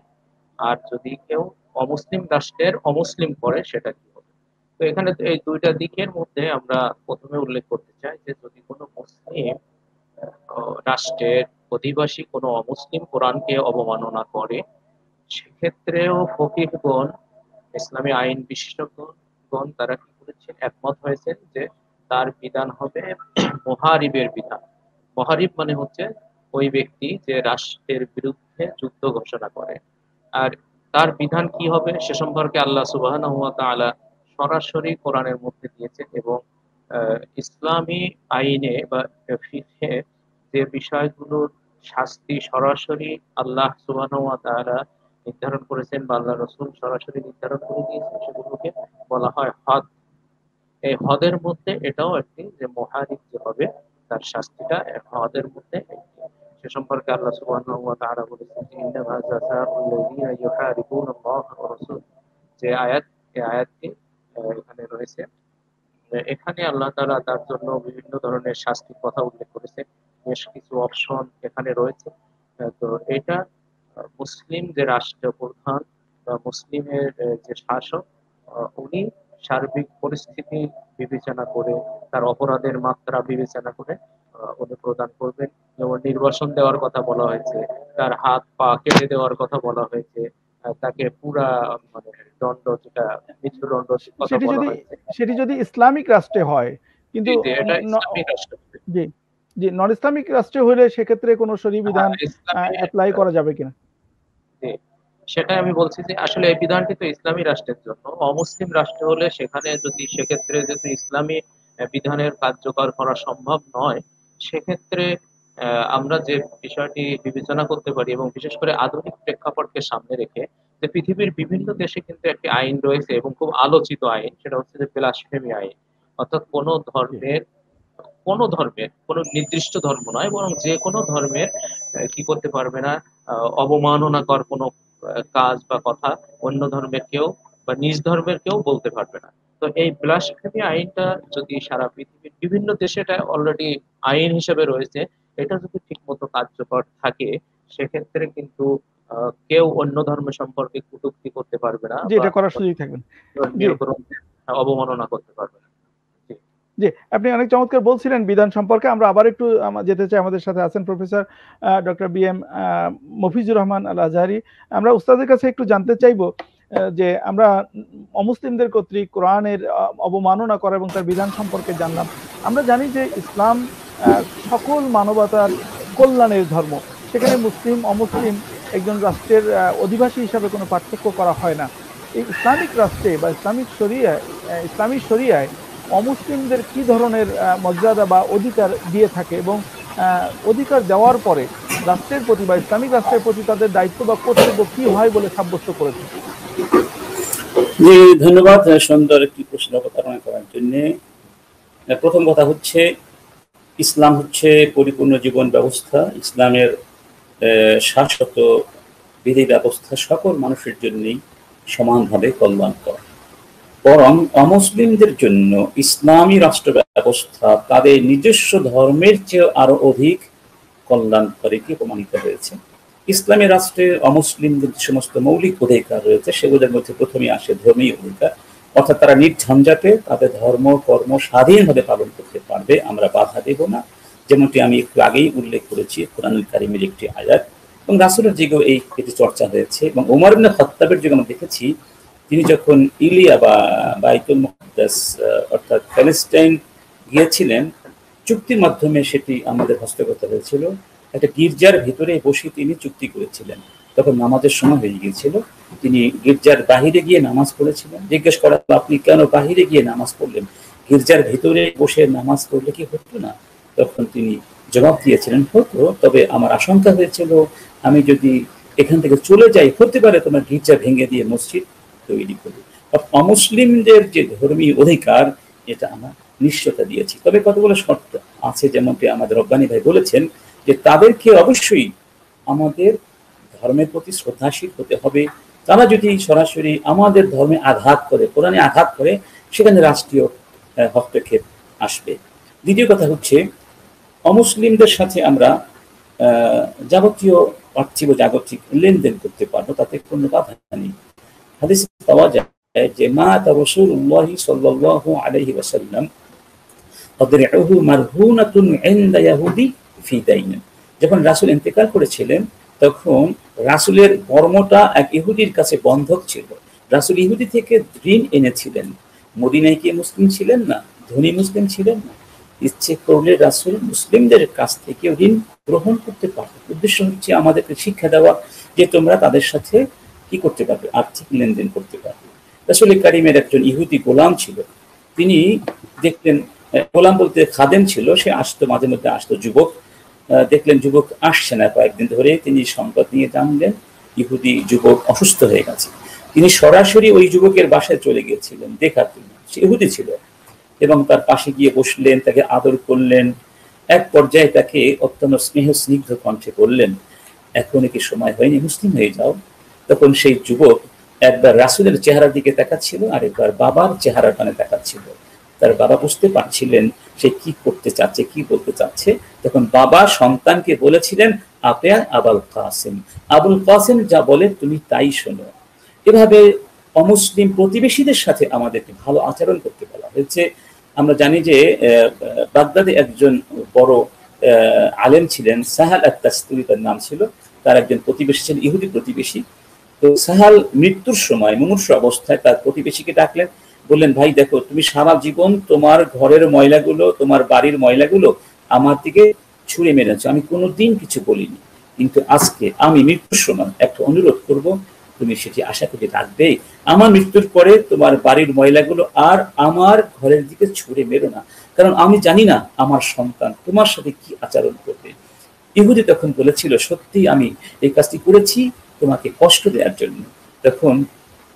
আর যদি কেউ অমুসলিম রাষ্ট্রের অমুসলিম করে সেটা কি হবে। তো এখানে এই দুইটা দিকের মধ্যে আমরা প্রথমে উল্লেখ করতে চাই যে যদি কোনো মুসলিম রাষ্ট্রের অধিবাসী কোনো অমুসলিম কোরআনকে অবমাননা করে, সেক্ষেত্রেও ফকিহগণ, ইসলামী আইন বিশেষজ্ঞগণ তারা কি করেছেন, একমত হয়েছেন যে তার বিধান হবে মুহারিবের বিধান। মুহারিব মানে হচ্ছে ওই ব্যক্তি যে রাষ্ট্রের বিরুদ্ধে যুদ্ধ ঘোষণা করে। আর তার বিধান কি হবে সে সম্পর্কে আল্লাহ সুবহানাহু ওয়া তাআলা সরাসরি কোরআনের মধ্যে দিয়েছেন, এবং ইসলামী আইনে বা ফিকহে যে বিষয়গুলোর শাস্তি সরাসরি আল্লাহ সুবহানাহু ওয়া তাআলা নির্ধারণ করেছেন বা আল্লাহ রাসূল সরাসরি নির্ধারণ করে দিয়েছেন, সেগুলোকে বলা হয় হদ। এই হদের মধ্যে এটাও একটি, যে মুহারিব যে হবে তার শাস্তিটা হদের মধ্যে একটি। সে সম্পর্কে আল্লাহ সুবহানাহু ওয়া তাআলা বলেছেন যে ইন্নামা জাযাউল লাযীনা ইউহারিবুনাল্লাহ ওয়া রাসূল, যে আয়াত, এই আয়াতটি এখানে রয়েছে। এখানে আল্লাহ তাআলা তার জন্য বিভিন্ন ধরনের শাস্তির কথা উল্লেখ করেছে, বেশ কিছু অপশন এখানে রয়েছে। তো এটা মুসলিম যে রাষ্ট্রপ্রধান বা মুসলিমের যে শাসক, উনি সার্বিক পরিস্থিতি বিবেচনা করে, তার অপরাধের মাত্রা বিবেচনা করে উনি প্রদান করবেন। যেমন নির্বাসন দেওয়ার কথা বলা হয়েছে, তার হাত পা কেটে দেওয়ার কথা বলা হয়েছে, তাকে পুরা মানে দণ্ড, যেটা মৃত্যুদণ্ড কথা বলা হয়েছে। সেটি যদি ইসলামিক রাষ্ট্রে হয়, কিন্তু এটা ইসলামিক রাষ্ট্র, জি জি, নন ইসলামিক রাষ্ট্রে হলে সেক্ষেত্রে কোনো শরীয়ী বিধান অ্যাপ্লাই করা যাবে কিনা? সেটাই আমি বলছি যে আসলে এই বিধানটি তো ইসলামী রাষ্ট্রের জন্য। অমুসলিম রাষ্ট্র হলে সেখানে যদি সেক্ষেত্রে যদি ইসলামী বিধানের কার্যকর করা সম্ভব নয়, সেক্ষেত্রে আমরা যে বিষয়টি বিবেচনা করতে পারি, এবং বিশেষ করে আধুনিক প্রেক্ষাপটকে সামনে রেখে, যে পৃথিবীর বিভিন্ন দেশে কিন্তু একটি আইন রয়েছে এবং খুব আলোচিত আইন, সেটা হচ্ছে যে ব্লাসফেমি আইন। অর্থাৎ কোনো ধর্মের কোনো নির্দিষ্ট ধর্ম নয়, বরং যে কোনো ধর্মের কি করতে পারবে না, অবমাননাকর কোনো কাজ বা কথা অন্য ধর্মের কেউ বা নিজ ধর্মের কেউ বলতে পারবে না। তো এই ব্লাসফেমি আইনটা যদি সারা পৃথিবীর বিভিন্ন দেশে এটা অলরেডি আইন হিসেবে রয়েছে, এটা যদি ঠিকমতো কার্যকর থাকে, সেক্ষেত্রে কিন্তু কেউ অন্য ধর্ম সম্পর্কে কটূক্তি করতে পারবে না, এটা করার সুযোগ থাকবে না, অবমাননা করতে পারবে না। জি, আপনি অনেক চমৎকার বলছিলেন বিধান সম্পর্কে। আমরা আবার একটু যেতে চাই, আমাদের সাথে আছেন professor doctor BM Mofizur Rahman Al Azhari. আমরা উস্তাদের কাছে একটু জানতে চাইবো যে আমরা অমুসলিমদের কর্তৃক কোরআনের অবমাননা করা এবং তার বিধান সম্পর্কে জানলাম। আমরা জানি যে ইসলাম সকল মানবতার কল্যাণের ধর্ম, সেখানে মুসলিম অমুসলিম একজন রাষ্ট্রের অধিবাসী হিসাবে কোনো পার্থক্য করা হয় না। এই ইসলামিক রাষ্ট্রে বা ইসলামী শরিয়ায় অমুসলিমদের কি ধরনের মর্যাদা বা অধিকার দিয়ে থাকে, এবং অধিকার দেওয়ার পরে রাষ্ট্রের প্রতি বা ইসলামিক রাষ্ট্রের প্রতি তাদের দায়িত্ব বা কর্তব্য কি হয় বলে সাব্যস্ত করেছে? জি, ধন্যবাদ সুন্দর একটি প্রশ্ন অবতারণা করার জন্য। প্রথম কথা হচ্ছে, ইসলাম হচ্ছে পরিপূর্ণ জীবন ব্যবস্থা। ইসলামের শাশ্বত বিধি ব্যবস্থা সকল মানুষের জন্যই সমানভাবে কল্যাণকর। বরং অমুসলিমদের জন্য ইসলামী রাষ্ট্র ব্যবস্থা তাদের নিজস্ব ধর্মের চেয়ে আরো অধিক কল্যাণকারী কি প্রমাণিত হয়েছে। ইসলামী রাষ্ট্রে অমুসলিমদের সমস্ত মৌলিক অধিকার রয়েছে, সেগুলোর মধ্যে প্রথমেই আসে ধর্মীয় অধিকার, অর্থাৎ তারা নির্ঝঞ্ঝাটে তাদের ধর্ম কর্ম স্বাধীনভাবে পালন করতে পারবে, আমরা বাধা দেব না। যেমনটি আমি একটু আগেই উল্লেখ করেছি কুরআনুল কারীমের একটি আয়াত, এবং রাসূলের যুগেও এই এটি চর্চা হয়েছে। এবং ওমর ইবনে খাত্তাবের যুগে আমরা দেখেছি, তিনি যখন ইলিয়া বা বাইতুল মুকদ্দাস অর্থাৎ প্যালেস্টাইন গিয়েছিলেন, চুক্তির মাধ্যমে সেটি আমাদের হস্তগত হয়েছিল। একটা গির্জার ভিতরে বসে তিনি চুক্তি করেছিলেন। তখন নামাজের সময় হয়ে গিয়েছিল, তিনি গির্জার বাহিরে গিয়ে নামাজ পড়েছিলেন। জিজ্ঞেস করা হলো, আপনি কেন বাহিরে গিয়ে নামাজ পড়লেন? গির্জার ভিতরে বসে নামাজ পড়লে কি হতো না? তখন তিনি জবাব দিয়েছিলেন, হতো, তবে আমার আশঙ্কা হয়েছিল আমি যদি এখান থেকে চলে যাই, হতে পারে তোমার গির্জা ভেঙে দিয়ে মসজিদ তৈরি করি। অমুসলিমদের যে ধর্মীয় অধিকার, এটা আমরা নিশ্চয়তা দিয়েছি। তবে কতগুলো শর্ত আছে, যেমনটি আমাদের রব্বানী ভাই বলেছেন, যে তাদেরকে অবশ্যই আমাদের ধর্মের প্রতি শ্রদ্ধাশীল হতে হবে। তারা যদি সরাসরি আমাদের ধর্মে আঘাত করে, কোরআনে আঘাত করে, সেখানে রাষ্ট্রীয় হস্তক্ষেপ আসবে। দ্বিতীয় কথা হচ্ছে, অমুসলিমদের সাথে আমরা যাবতীয় পার্থিব জাগতিক লেনদেন করতে পারবো, তাতে কোনো বাধা নেই। হাদিসে পাওয়া যায় যে মাতা রাসূলুল্লাহ সাল্লাল্লাহু আলাইহি ওয়াসাল্লাম আদরিউহু মারহুনাতুন ইনদা ইয়াহুদি ফি দাইন। যখন রাসূল ইন্তেকাল করেছিলেন, তখন রাসূলের কর্মটা এক ইহুদির কাছে বন্ধক ছিল। রাসূল ইহুদি থেকে ঋণ এনেছিলেন। মদিনায় কি মুসলিম ছিলেন না, ধনী মুসলিম ছিলেন না, ইচ্ছে করলে রাসূল মুসলিমদের কাছ থেকে ঋণ গ্রহণ করতে পারতেন। উদ্দেশ্য হচ্ছে আমাদেরকে শিক্ষা দেওয়া যে তোমরা তাদের সাথে কি করতে পারবে, আর্থিক লেনদেন করতে পারবে। রাসূল কারীমের একজন ইহুদি গোলাম ছিল, তিনি দেখলেন, গোলাম বলতে খাদেম ছিল, সে আসতো, মাঝে মধ্যে আসতো, যুবক দেখলেন যুবক আসছে না কয়েকদিন ধরে, তিনি সংবাদ নিয়ে জানলেন ইহুদি যুবক অসুস্থ হয়ে গেছে। তিনি সরাসরি ওই যুবকের বাসায় চলে গিয়েছিলেন দেখার জন্য, সে ইহুদি ছিল, এবং তার পাশে গিয়ে বসলেন, তাকে আদর করলেন। এক পর্যায়ে তাকে অত্যন্ত স্নেহ স্নিগ্ধ কণ্ঠে বললেন, এখনো কি সময় হয়নি, মুসলিম হয়ে যাও। তখন সেই যুবক একবার রাসূলের চেহারার দিকে তাকাচ্ছিল, আর একবার বাবার চেহারার পানে তাকাচ্ছিল। তার বাবা বুঝতে পারছিলেন সে কি করতে চাচ্ছে, কি বলতে চাচ্ছে। তখন বাবা সন্তানকে বলেছিলেন, আপে আবুল কাসিম, আবুল কাসিম যা বলে তুমি তাই শোনো। এভাবে অমুসলিম প্রতিবেশীদের সাথে আমাদেরকে ভালো আচরণ করতে বলা হয়েছে। আমরা জানি যে বাগদাদে একজন বড় আলেম ছিলেন, সাহাল আত-তাস্তুরি তার নাম ছিল, তার একজন প্রতিবেশী ছিলেন ইহুদি প্রতিবেশী। তো সাহাল মৃত্যুর সময় মুমূর্ষু অবস্থায় তার প্রতিবেশীকে ডাকলেন, বললেন, ভাই দেখো, তুমি সারা জীবন তোমার ঘরের ময়লাগুলো, তোমার বাড়ির ময়লাগুলো আমার দিকে ছুঁড়ে মেরেছো, আমি কোনোদিন কিছু বলিনি, কিন্তু আজকে আমি মৃত্যুর সময় একটা অনুরোধ করব, তুমি সেটি আশা করে রাখবে, আমার মৃত্যুর পরে তোমার বাড়ির ময়লাগুলো আর আমার ঘরের দিকে ছুঁড়ে মেরো না, কারণ আমি জানি না আমার সন্তান তোমার সাথে কি আচরণ করবে। ইহুদি তখন বলেছিল, সত্যি আমি এই কাজটি করেছি তোমাকে কষ্ট দেওয়ার জন্য। তখন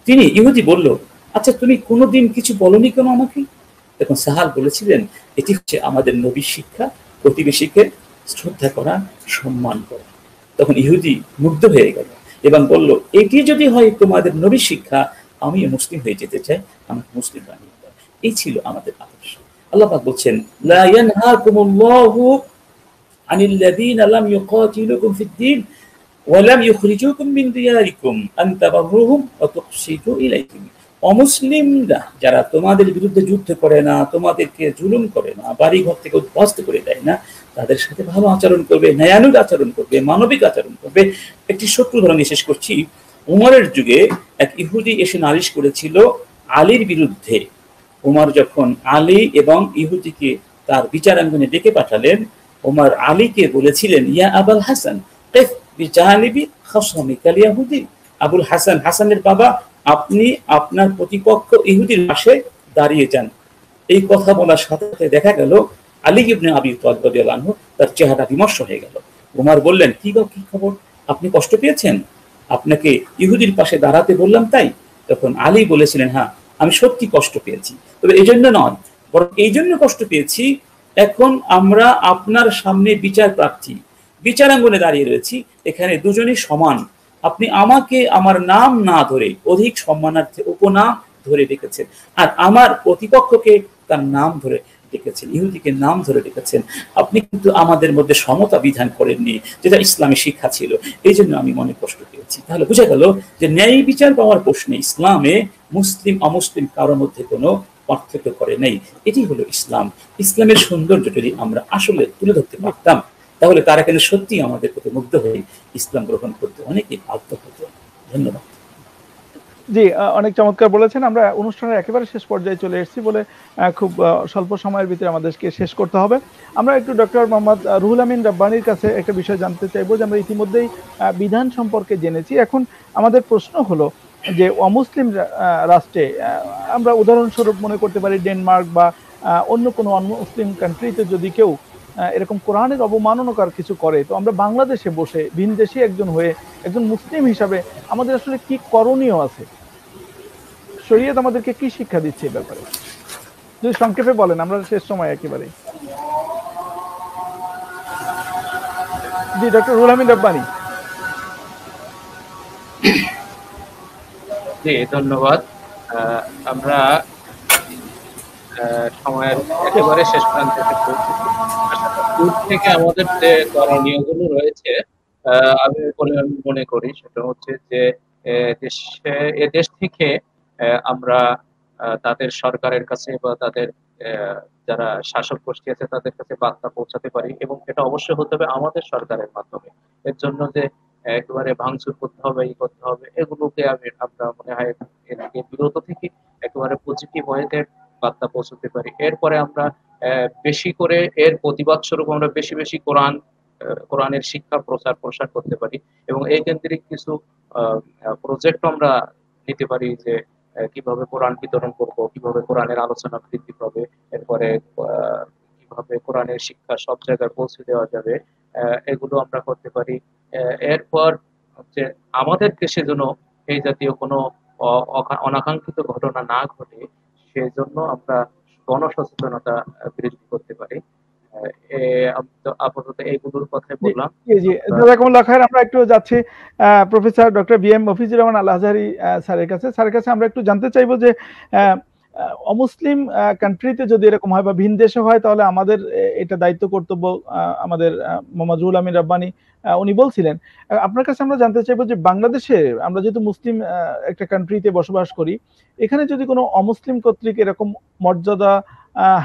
তিনি ইহুদি বলল, আচ্ছা তুমি কোনোদিন কিছু বলনি কেন আমাকে? তখন সাহাল বলেছিলেন, এটি হচ্ছে আমাদের নবীর শিক্ষা, প্রতিবেশীকে শ্রদ্ধা করা, সম্মান করা। তখন ইহুদি মুগ্ধ হয়ে গেল এবং বলল, এটি যদি হয় তোমাদের নবীর শিক্ষা, আমি মুসলিম হয়ে যেতে চাই, আমাকে মুসলিম বানিয়ে দাও। এই ছিল আমাদের আদর্শ। আল্লাহ পাক বলছেন, লা ইয়ানহাকুমুল্লাহু আনিল্লাযীনা লাম ইউকাতিলুকুম ফিদ-দীন ওয়া লাম ইউখরিজুকুম মিন দিয়ারিকুম আন তাবাররুহুম ওয়া তুকসিতু ইলাইহিম। অমুসলিমরা যারা তোমাদের বিরুদ্ধে যুদ্ধ করে না, তোমাদেরকে জুলুম করে না, বাড়ি ঘর থেকে উদ্বাস্ত করে দেয় না, তাদের সাথে ভালো আচরণ করবে, ন্যায়ানুগ আচরণ করবে, মানবিক আচরণ করবে। একটি ছোট্ট উদাহরণ শেষ করছি। উমরের যুগে এক ইহুদি এসে নালিশ করেছিল আলীর বিরুদ্ধে। উমর যখন আলী এবং ইহুদিকে তার বিচারাঙ্গনে ডেকে পাঠালেন, উমর আলীকে বলেছিলেন, ইয়া আবুল হাসান কিফ বিজানিবি খাসমিকাল ইয়াহুদি। আবুল হাসান, হাসানের বাবা, আপনি আপনার প্রতিপক্ষ ইহুদির পাশে দাঁড়িয়ে যান। এই কথা বলার সাথে সাথে দেখা গেল আলী ইবনে আবি তালিব রাদিয়াল্লাহু আনহু তার চেহারা বিমর্ষ হয়ে গেল। ওমর বললেন, কি খবর, আপনি কষ্ট পেয়েছেন? আপনাকে ইহুদির পাশে দাঁড়াতে বললাম তাই? তখন আলী বলেছিলেন, হ্যাঁ আমি সত্যি কষ্ট পেয়েছি, তবে এই জন্য নয়, বরং এই জন্য কষ্ট পেয়েছি, এখন আমরা আপনার সামনে বিচার প্রার্থী, বিচারাঙ্গনে দাঁড়িয়ে রয়েছি, এখানে দুজনই সমান। আপনি আমাকে আমার নাম না ধরে অধিক সম্মানার্থে উপনাম ধরে ডেকেছেন, আর আমার প্রতিপক্ষকে তার নাম ধরে ডেকেছেন, ইহুদিকে নাম ধরে ডেকেছেন। আপনি কিন্তু আমাদের মধ্যে সমতা বিধান করেননি, যেটা ইসলামী শিক্ষা ছিল। এই জন্য আমি মনে কষ্ট পেয়েছি। তাহলে বোঝা গেল যে ন্যায় বিচার পাওয়ার প্রশ্নে ইসলামে মুসলিম অমুসলিম কারোর মধ্যে কোনো পার্থক্য করে নেই। এটি হলো ইসলাম। ইসলামের সৌন্দর্য যদি আমরা আসলে তুলে ধরতে পারতাম, তাহলে তারা কিন্তু সত্যি আমাদের প্রতি মুগ্ধ হয়ে ইসলাম গ্রহণ করতে অনেকেই বাধ্য হতো। ধন্যবাদ। জি, অনেক চমৎকার বলেছেন। আমরা অনুষ্ঠানের একেবারে শেষ পর্যায়ে চলে এসেছি বলে খুব স্বল্প সময়ের ভিতরে আমাদেরকে শেষ করতে হবে। আমরা একটু ডক্টর মোহাম্মদ রুহুল আমিন রাব্বানীর কাছে একটা বিষয় জানতে চাইবো, যে আমরা ইতিমধ্যেই বিধান সম্পর্কে জেনেছি। এখন আমাদের প্রশ্ন হলো যে অমুসলিম রাষ্ট্রে, আমরা উদাহরণস্বরূপ মনে করতে পারি ডেনমার্ক বা অন্য কোনো অনমুসলিম কান্ট্রিতে যদি কেউ এরকম কোরআনের অবমাননাকর কিছু করে, তো আমরা বাংলাদেশে বসে ভিনদেশী একজন হয়ে, একজন মুসলিম হিসাবে আমাদের আসলে কি করণীয় আছে? শরীয়ত আমাদেরকে কি শিক্ষা দিচ্ছে এই ব্যাপারে যদি সংক্ষেপে বলেন, আমরা শেষ সময় একেবারে। জি, ডক্টর রুহুল আমিন রাব্বানী। জি, ধন্যবাদ। আমরা সময়ের একেবারে শেষ প্রান্তে দূর থেকে আমাদের যে করণীয় গুলো রয়েছে, আমি মনে করি সেটা হচ্ছে যে দেশ থেকে আমরা তাদের সরকারের কাছে বা তাদের যারা শাসক গোষ্ঠী আছে তাদের কাছে বার্তা পৌঁছাতে পারি, এবং এটা অবশ্যই হতে হবে আমাদের সরকারের মাধ্যমে। এর জন্য যে একেবারে ভাঙচুর করতে হবে, এই করতে হবে, এগুলোকে আমরা মনে হয় এদিকে বিরত থেকে একেবারে পজিটিভ ওয়েতে বার্তা পৌঁছতে পারি। এরপরে আমরা বেশি করে এর প্রতিবাদ স্বরূপ আমরা বেশি বেশি কোরআনের শিক্ষা প্রচার প্রসার করতে পারি, এবং এই কেন্দ্রিক কিছু প্রজেক্ট আমরা নিতে পারি, যে কিভাবে কোরআন বিতরণ করব, কিভাবে কোরআনের আলোচনা বৃদ্ধি পাবে, এরপরে কিভাবে কোরআনের শিক্ষা সব জায়গায় পৌঁছে দেওয়া যাবে, এগুলো আমরা করতে পারি। এরপর হচ্ছে আমাদের দেশে যেন এই জাতীয় কোনো অনাকাঙ্ক্ষিত ঘটনা না ঘটে, সেজন্য আমরা গণসচেতনতা বৃদ্ধি করতে পারি। আপাতত এইগুলোর কথাই বললাম। জি, জাযাকুমুল্লাহ খায়ের। আমরা একটু যাচ্ছি professor doctor B M Mofizur Rahman Al Azhari স্যারের কাছে। স্যারের কাছে আমরা একটু জানতে চাইবো যে অমুসলিম কান্ট্রিতে যদি এরকম হয় বা ভিন দেশে হয়, তাহলে আমাদের এটা দায়িত্ব কর্তব্য, আমাদের মোহাম্মদ রুহুল আমিন রাব্বানী উনি বলছিলেন। আপনার কাছে আমরা জানতে চাইবো যে বাংলাদেশে আমরা যেহেতু মুসলিম একটা কান্ট্রিতে বসবাস করি, এখানে যদি কোনো অমুসলিম কর্তৃক এরকম মর্যাদা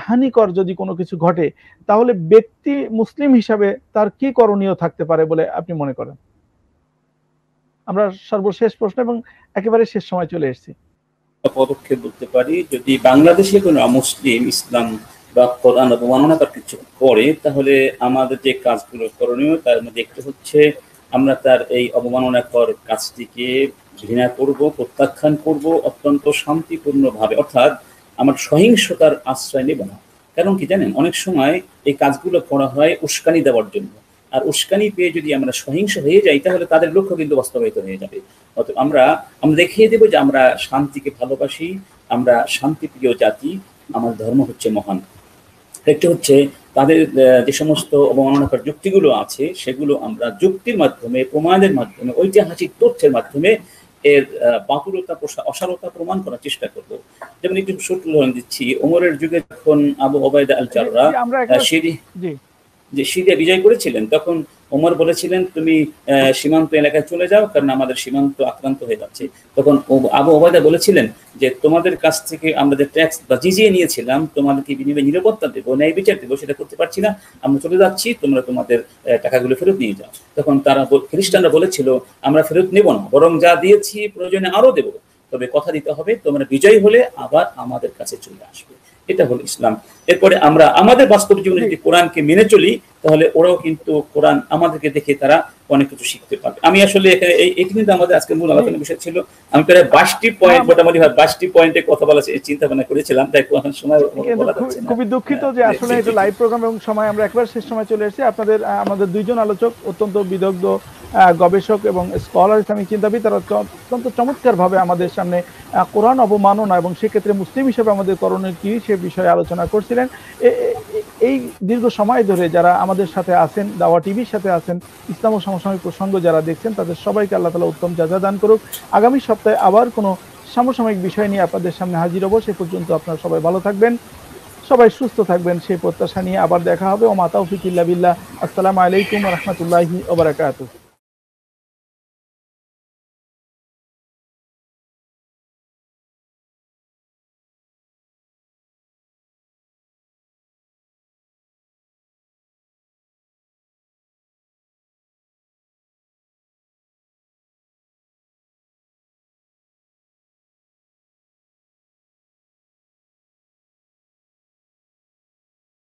হানিকর যদি কোনো কিছু ঘটে, তাহলে ব্যক্তি মুসলিম হিসাবে তার কি করণীয় থাকতে পারে বলে আপনি মনে করেন? আমরা সর্বশেষ প্রশ্ন এবং একেবারে শেষ সময় চলে এসেছি। পদক্ষেপ বলতে পারি, যদি বাংলাদেশে কোনো অমুসলিম ইসলাম বা কোরআন অবমাননাকর কিছু করে, তাহলে আমাদের যে কাজগুলো করণীয় তার মধ্যে একটু হচ্ছে আমরা তার এই অবমাননাকর কাজটিকে ঘৃণা করব, প্রত্যাখ্যান করব অত্যন্ত শান্তিপূর্ণভাবে, অর্থাৎ আমার সহিংসতার আশ্রয় নেব না। কারণ কি জানেন, অনেক সময় এই কাজগুলো করা হয় উস্কানি দেওয়ার জন্য, আর উস্কানি পেয়ে যদি আমরা সহিংস হয়ে যাই, তাহলে তাদের লক্ষ্য কিন্তু বাস্তবায়িত হয়ে যাবে। অতএব আমরা দেখিয়ে দেবো যে আমরা শান্তিকে ভালোবাসি, আমরা শান্তিপ্রিয় জাতি, আমার ধর্ম হচ্ছে মহান। একটা হচ্ছে তাদের যে সমস্ত অবমাননাকর যুক্তিগুলো আছে, সেগুলো আমরা যুক্তির মাধ্যমে, প্রমাণের মাধ্যমে, ঐতিহাসিক তথ্যের মাধ্যমে এর বাতুলতা অসারতা প্রমাণ করার চেষ্টা করব। যেমন একটু ছোট উদাহরণ দিচ্ছি, ওমরের যুগে যখন আবু ওবায়দা আল জাররাহ সিরিয়া বিজয় করেছিলেন, তখন ওমর বলেছিলেন তুমি সীমান্ত এলাকায় চলে যাও, কারণ আমাদের সীমান্ত আক্রান্ত হয়ে যাচ্ছে। তখন আবু ওবায়দা বলেছিলেন যে তোমাদের কাছ থেকে আমরা যে ট্যাক্স বা জিজিয়ে নিয়েছিলাম, তোমাদেরকে বিনিময়ে নিরাপত্তা দেবো, ন্যায় বিচার দেবো, সেটা করতে পারছি না, আমরা চলে যাচ্ছি, তোমরা তোমাদের টাকাগুলো ফেরত নিয়ে যাও। তখন তারা খ্রিস্টানরা বলেছিল আমরা ফেরত নেব না, বরং যা দিয়েছি প্রয়োজনে আরো দেবো, তবে কথা দিতে হবে তোমরা বিজয়ী হলে আবার আমাদের কাছে চলে আসবে। এটা হলো ইসলাম। এরপরে আমরা আমাদের বাস্তব জীবনে যদি কোরআনকে মেনে চলি, তাহলে ওরাও কিন্তু কোরআন আমাদেরকে দেখে তারা অনেক কিছু শিখতে পারবে। আমি আসলে এখানে এটি কিন্তু আমাদের আজকের মূল আলোচনার বিষয় ছিল। আমি প্রায় 22টি পয়েন্ট, মোটামুটি 22টি পয়েন্টে কথা বলার চিন্তা ভাবনা করেছিলাম, তাই এখন সময় বলা যাচ্ছে না। খুবই দুঃখিত যে আসলে এটা লাইভ প্রোগ্রাম এবং সময় আমরা একবার শেষ সময় চলে এসেছি। আমাদের দুইজন আলোচক অত্যন্ত বিদগ্ধ গবেষক এবং স্কলার, ইসলামিক চিন্তাবিদ, তারা অত্যন্ত চমৎকারভাবে আমাদের সামনে কোরআন অবমাননা এবং সেক্ষেত্রে মুসলিম হিসেবে আমাদের করণীয় কি সে বিষয়ে আলোচনা করছিলেন। এই দীর্ঘ সময় ধরে যারা আমাদের সাথে আছেন, দাওয়া টিভির সাথে আছেন, ইসলাম ও সমসাময়িক প্রসঙ্গ যারা দেখছেন, তাদের সবাইকে আল্লাহ তাআলা উত্তম জাযা দান করুক। আগামী সপ্তাহে আবার কোনো সমসাময়িক বিষয় নিয়ে আপনাদের সামনে হাজির হব। সে পর্যন্ত আপনারা সবাই ভালো থাকবেন, সবাই সুস্থ থাকবেন, সেই প্রত্যাশা নিয়ে আবার দেখা হবে। ওমা তাওফিক ইল্লা বিল্লাহ। আসসালামু আলাইকুম ওয়া রাহমাতুল্লাহি ওয়া বারাকাতুহু।